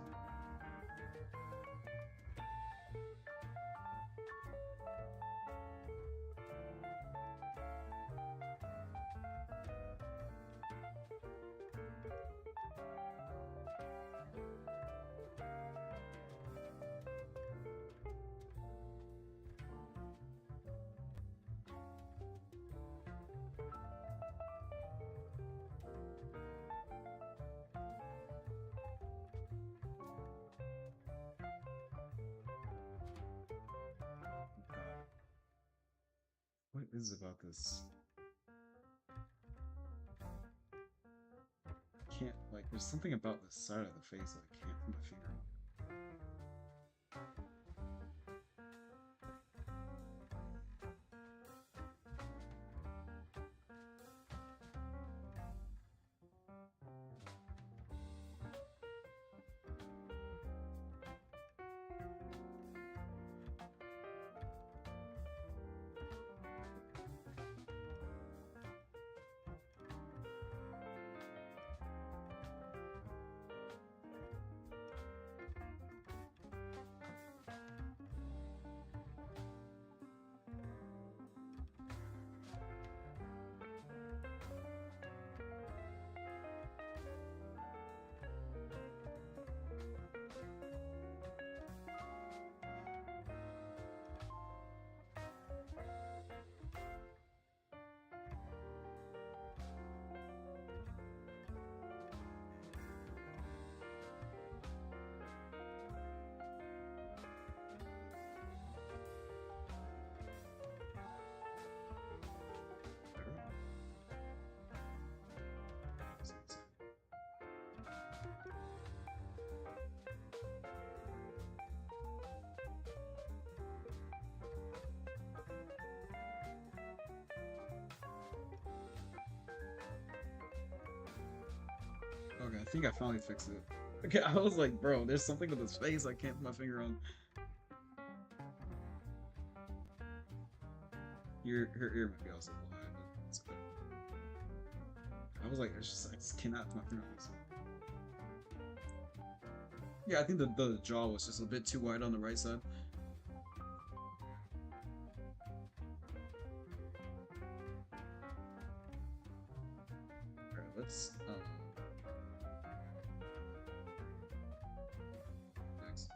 Speaker 1: is it about this? Can't like. There's something about the side of the face that I can't put my finger on. Okay, I think I finally fixed it. Okay, I was like, bro, there's something with his face I can't put my finger on. Her ear might be also blind, but it's okay. I was like, I just cannot put my finger on this. Yeah, I think the jaw was just a bit too wide on the right side. Alright, let's next.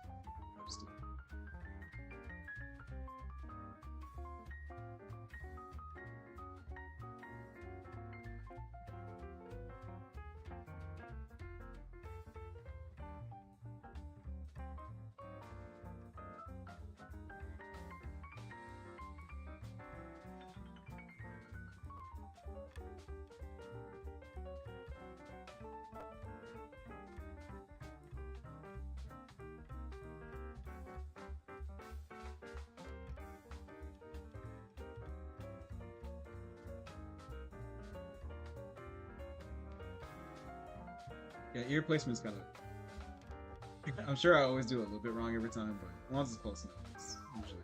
Speaker 1: Yeah, ear placement's kind of. I'm sure I always do it a little bit wrong every time, but once it's close enough, it's usually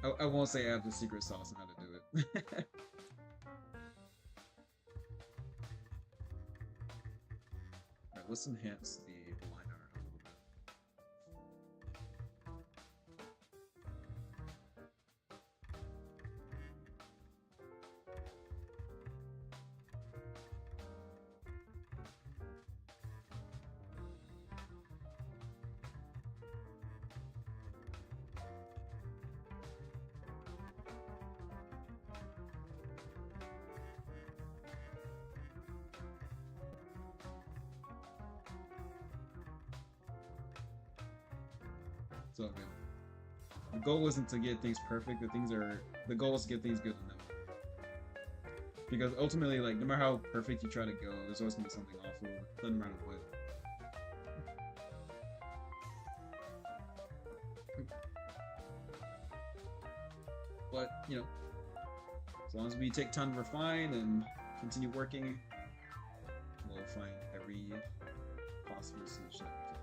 Speaker 1: fine. I won't say I have the secret sauce on how to do it. Alright, let's enhance the line art a little bit. So good. The goal isn't to get things perfect. The goal is to get things good enough. Because ultimately, like, no matter how perfect you try to go, there's always gonna be something awful. Doesn't matter what. But you know, as long as we take time to refine and continue working, we'll find every possible solution that we can.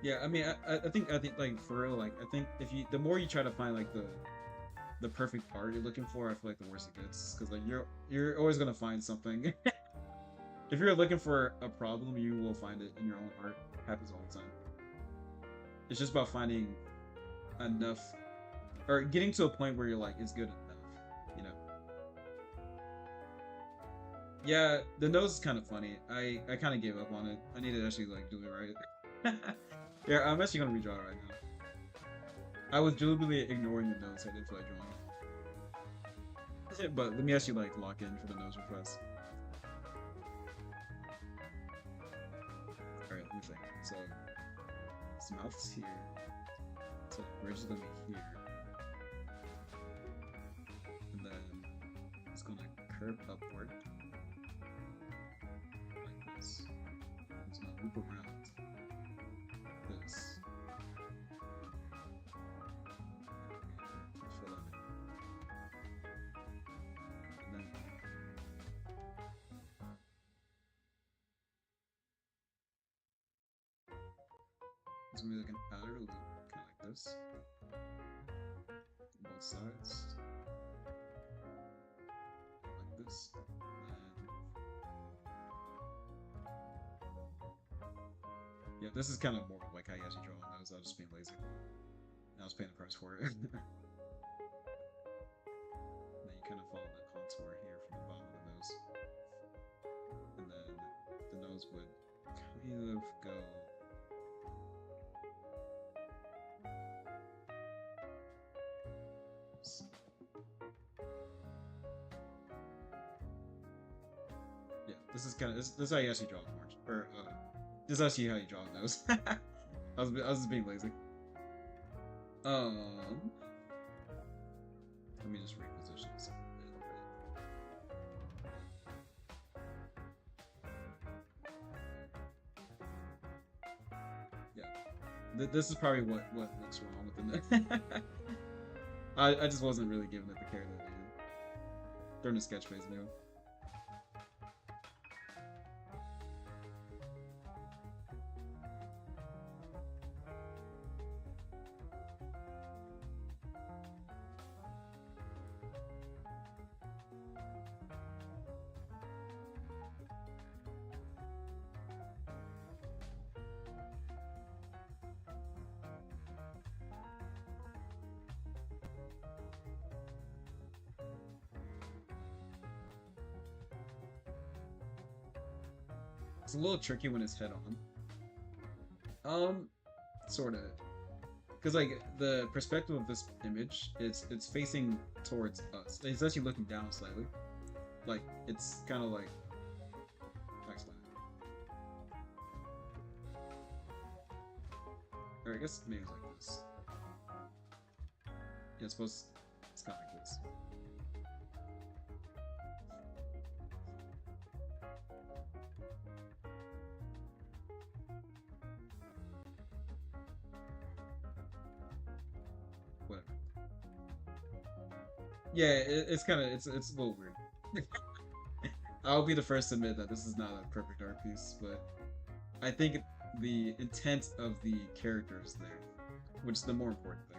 Speaker 1: Yeah, I mean, I think like for real, like I think if you the more you try to find like the perfect part you're looking for, I feel like the worse it gets because like you're always gonna find something. If you're looking for a problem, you will find it in your own art. It happens all the time. It's just about finding enough or getting to a point where you're like it's good enough, you know. Yeah, the nose is kind of funny. I kind of gave up on it. I need to actually like do it right. Yeah, I'm actually gonna redraw it right now. I was deliberately ignoring the nose. I didn't feel like drawing it. But let me actually like lock in for the nose request. Alright, let me think. So his mouth's here. So the bridge is gonna be here. And then it's gonna curve upward. Like this. It's gonna loop around. This. Fill it in. And then it's gonna be like an outer loop, kind of like this. Both sides. Like this. Yeah, this is kind of more like how you actually draw on those. I was just being lazy. I was paying the price for it. And then you kind of follow the contour here from the bottom of the nose. And then the nose would kind of go. Yeah, this is kind of this is how you actually draw an orange, or this is actually how you draw a nose. I was just being lazy. Let me just reposition this a little bit. Yeah, this is probably what looks wrong with the nose. I just wasn't really giving it the care that it needed during the sketch phase, anyway. It's a little tricky when it's head on. Sort of. Because, like, the perspective of this image, it's facing towards us. It's actually looking down slightly. Like, it's kind of like... Or I guess maybe it's like this. Yeah, it's supposed... It's kind of like this. Whatever. Yeah, it's kind of it's a little weird. I'll be the first to admit that this is not a perfect art piece, but I think the intent of the character is there, which is the more important thing.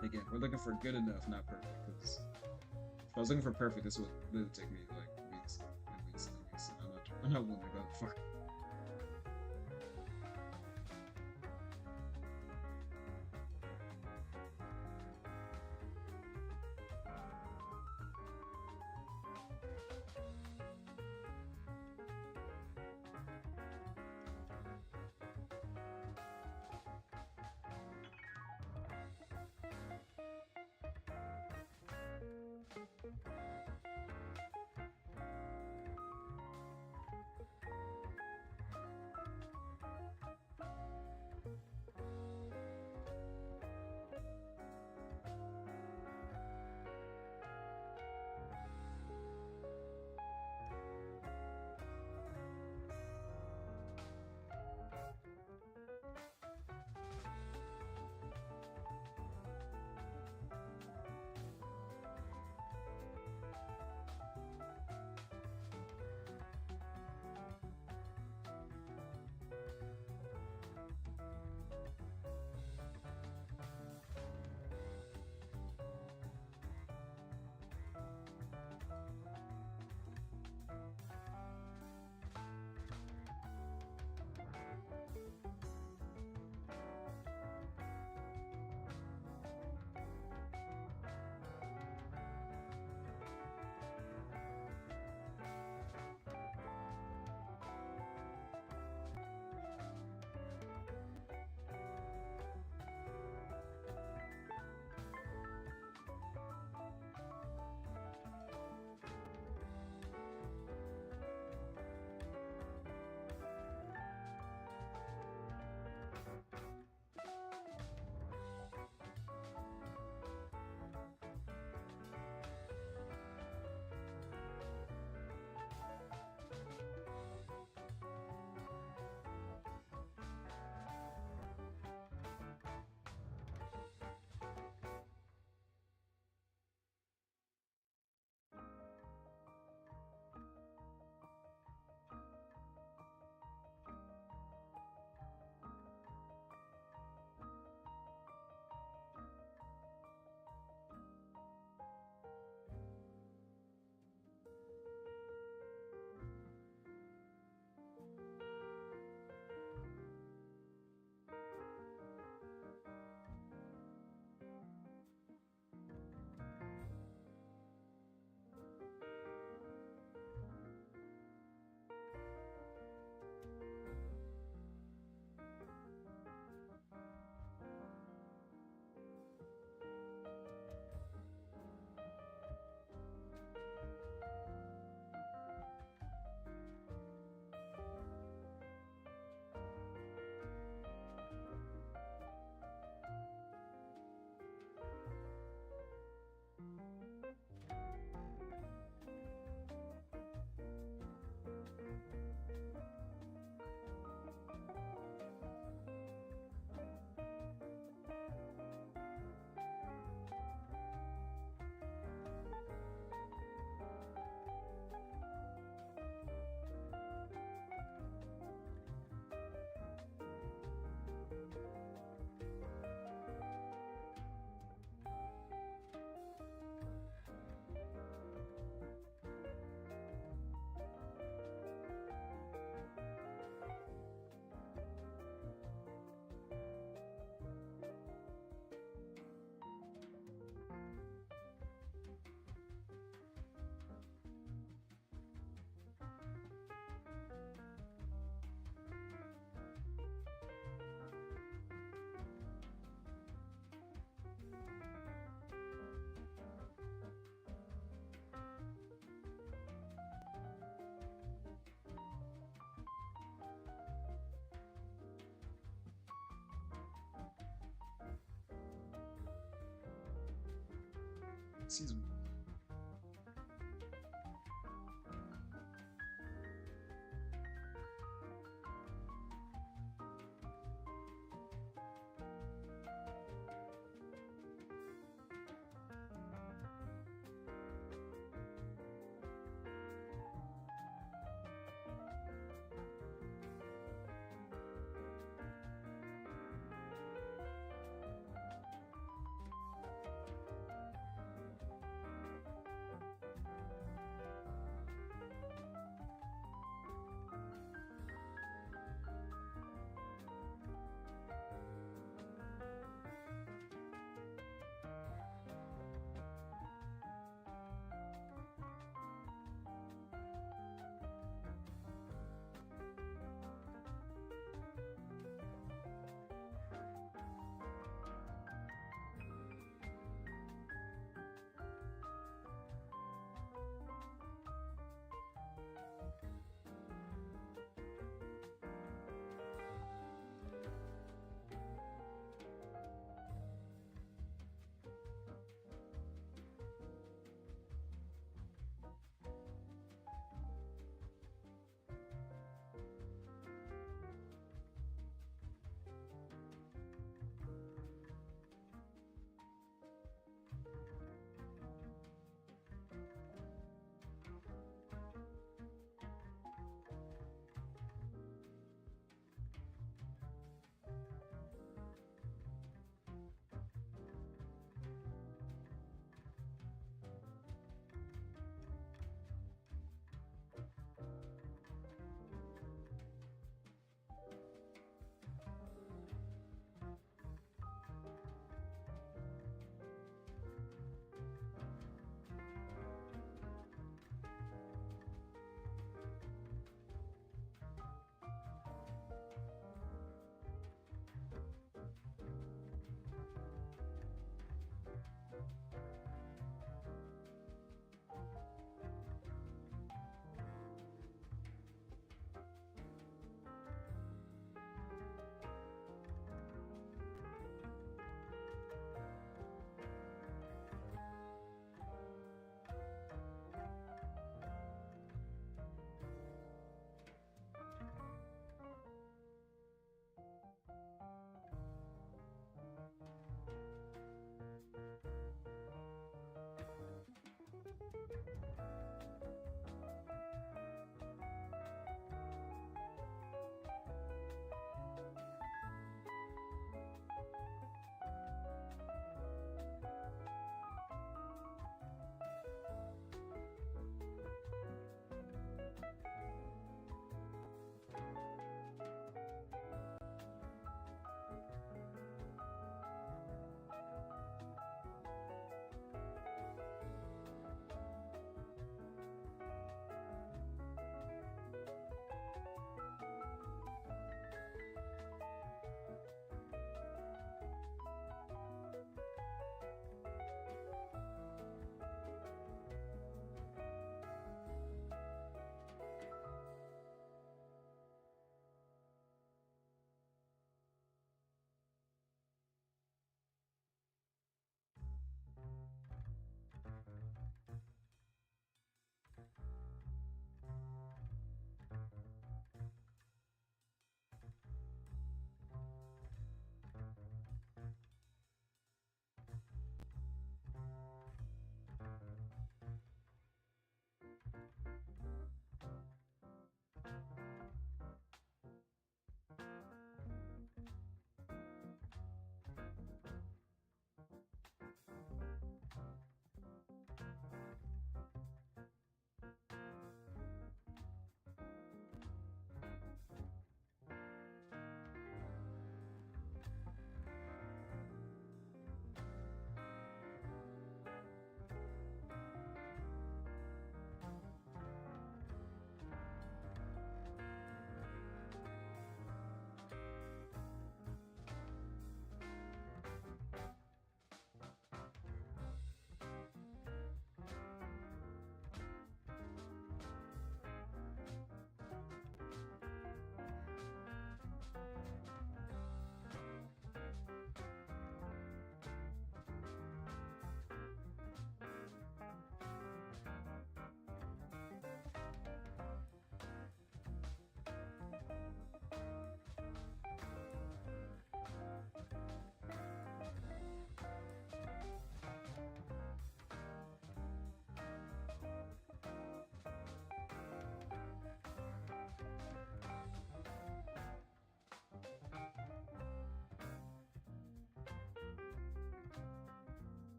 Speaker 1: Again, we're looking for good enough, not perfect. Because if I was looking for perfect, this would take me like weeks and weeks and weeks. I'm not willing to go that far. Excuse me.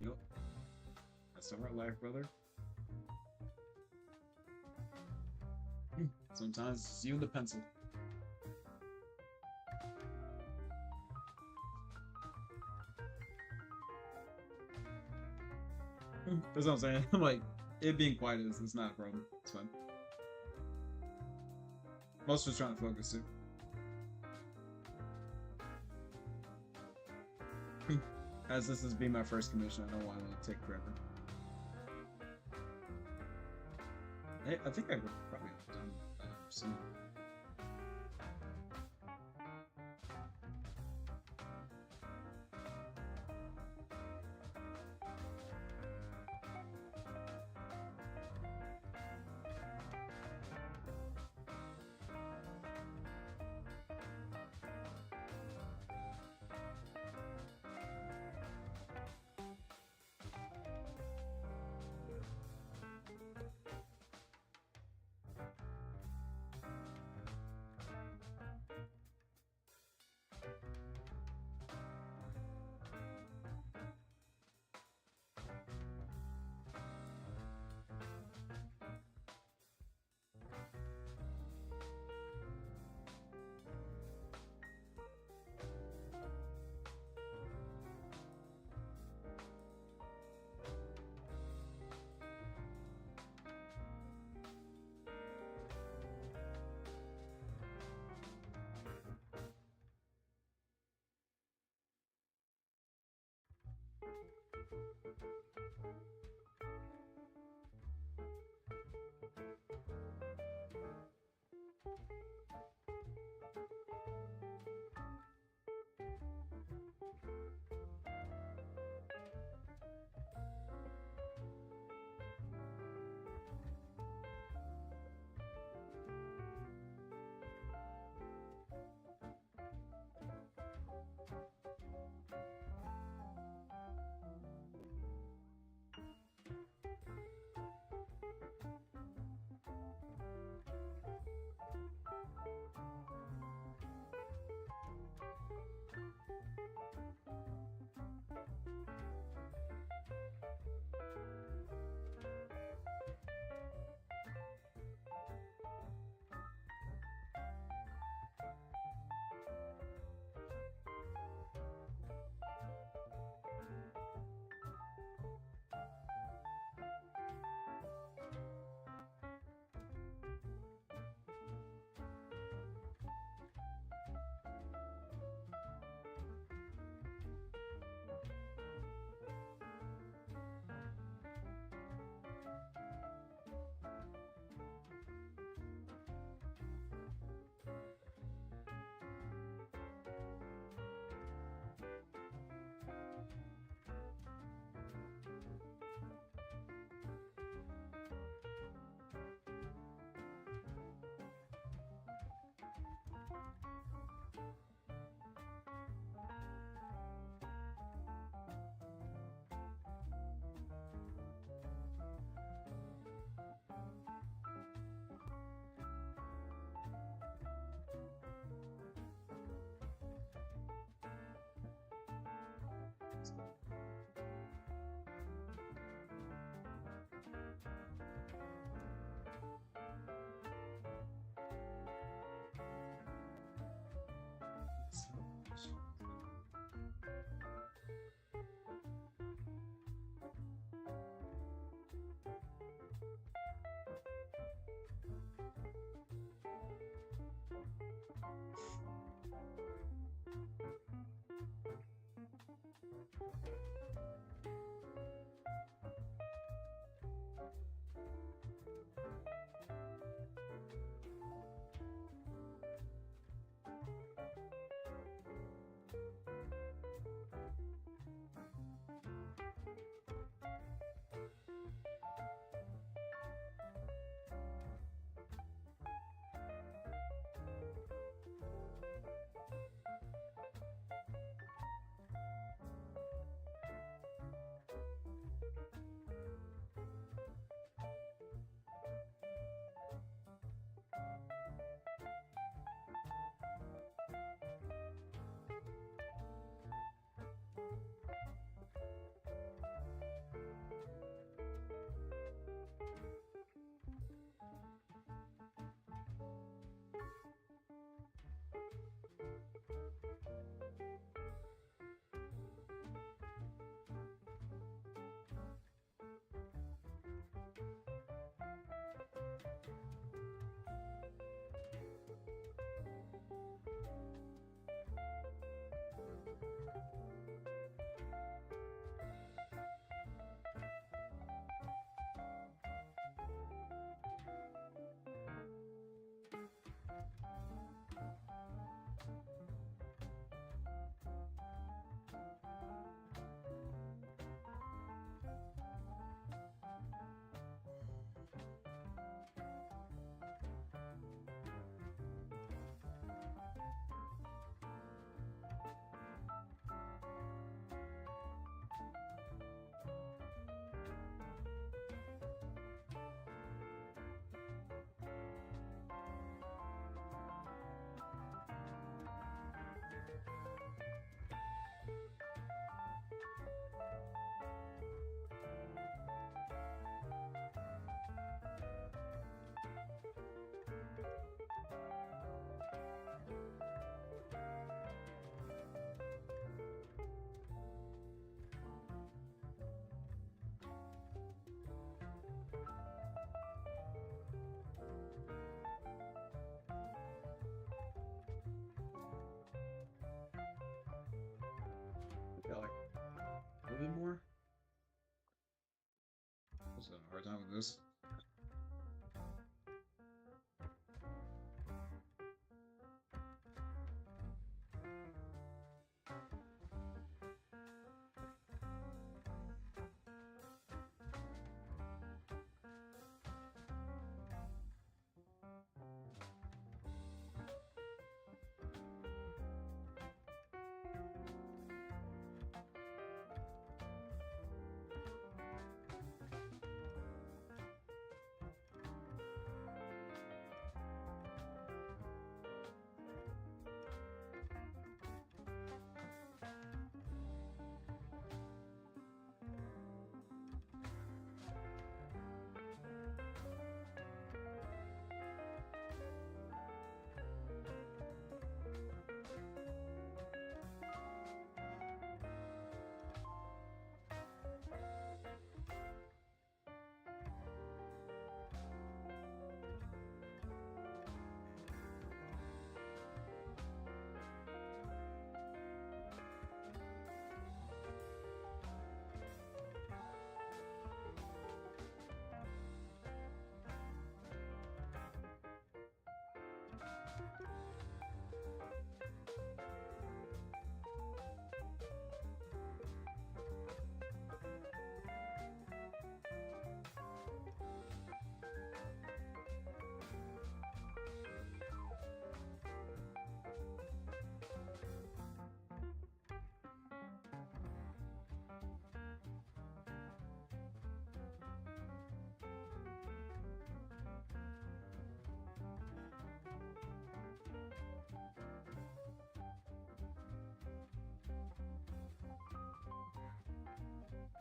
Speaker 1: Yep. That's our life, brother. Sometimes it's you and the pencil. That's what I'm saying. I'm like, it being quiet is not a problem. It's fine. Most just trying to focus too. As this is being my first commission, I don't want to take forever. I think I would probably have done soon. hard time with this.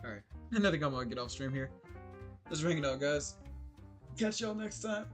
Speaker 1: Alright, and I think I'm gonna get off stream here. Just ring it out, guys. Catch y'all next time.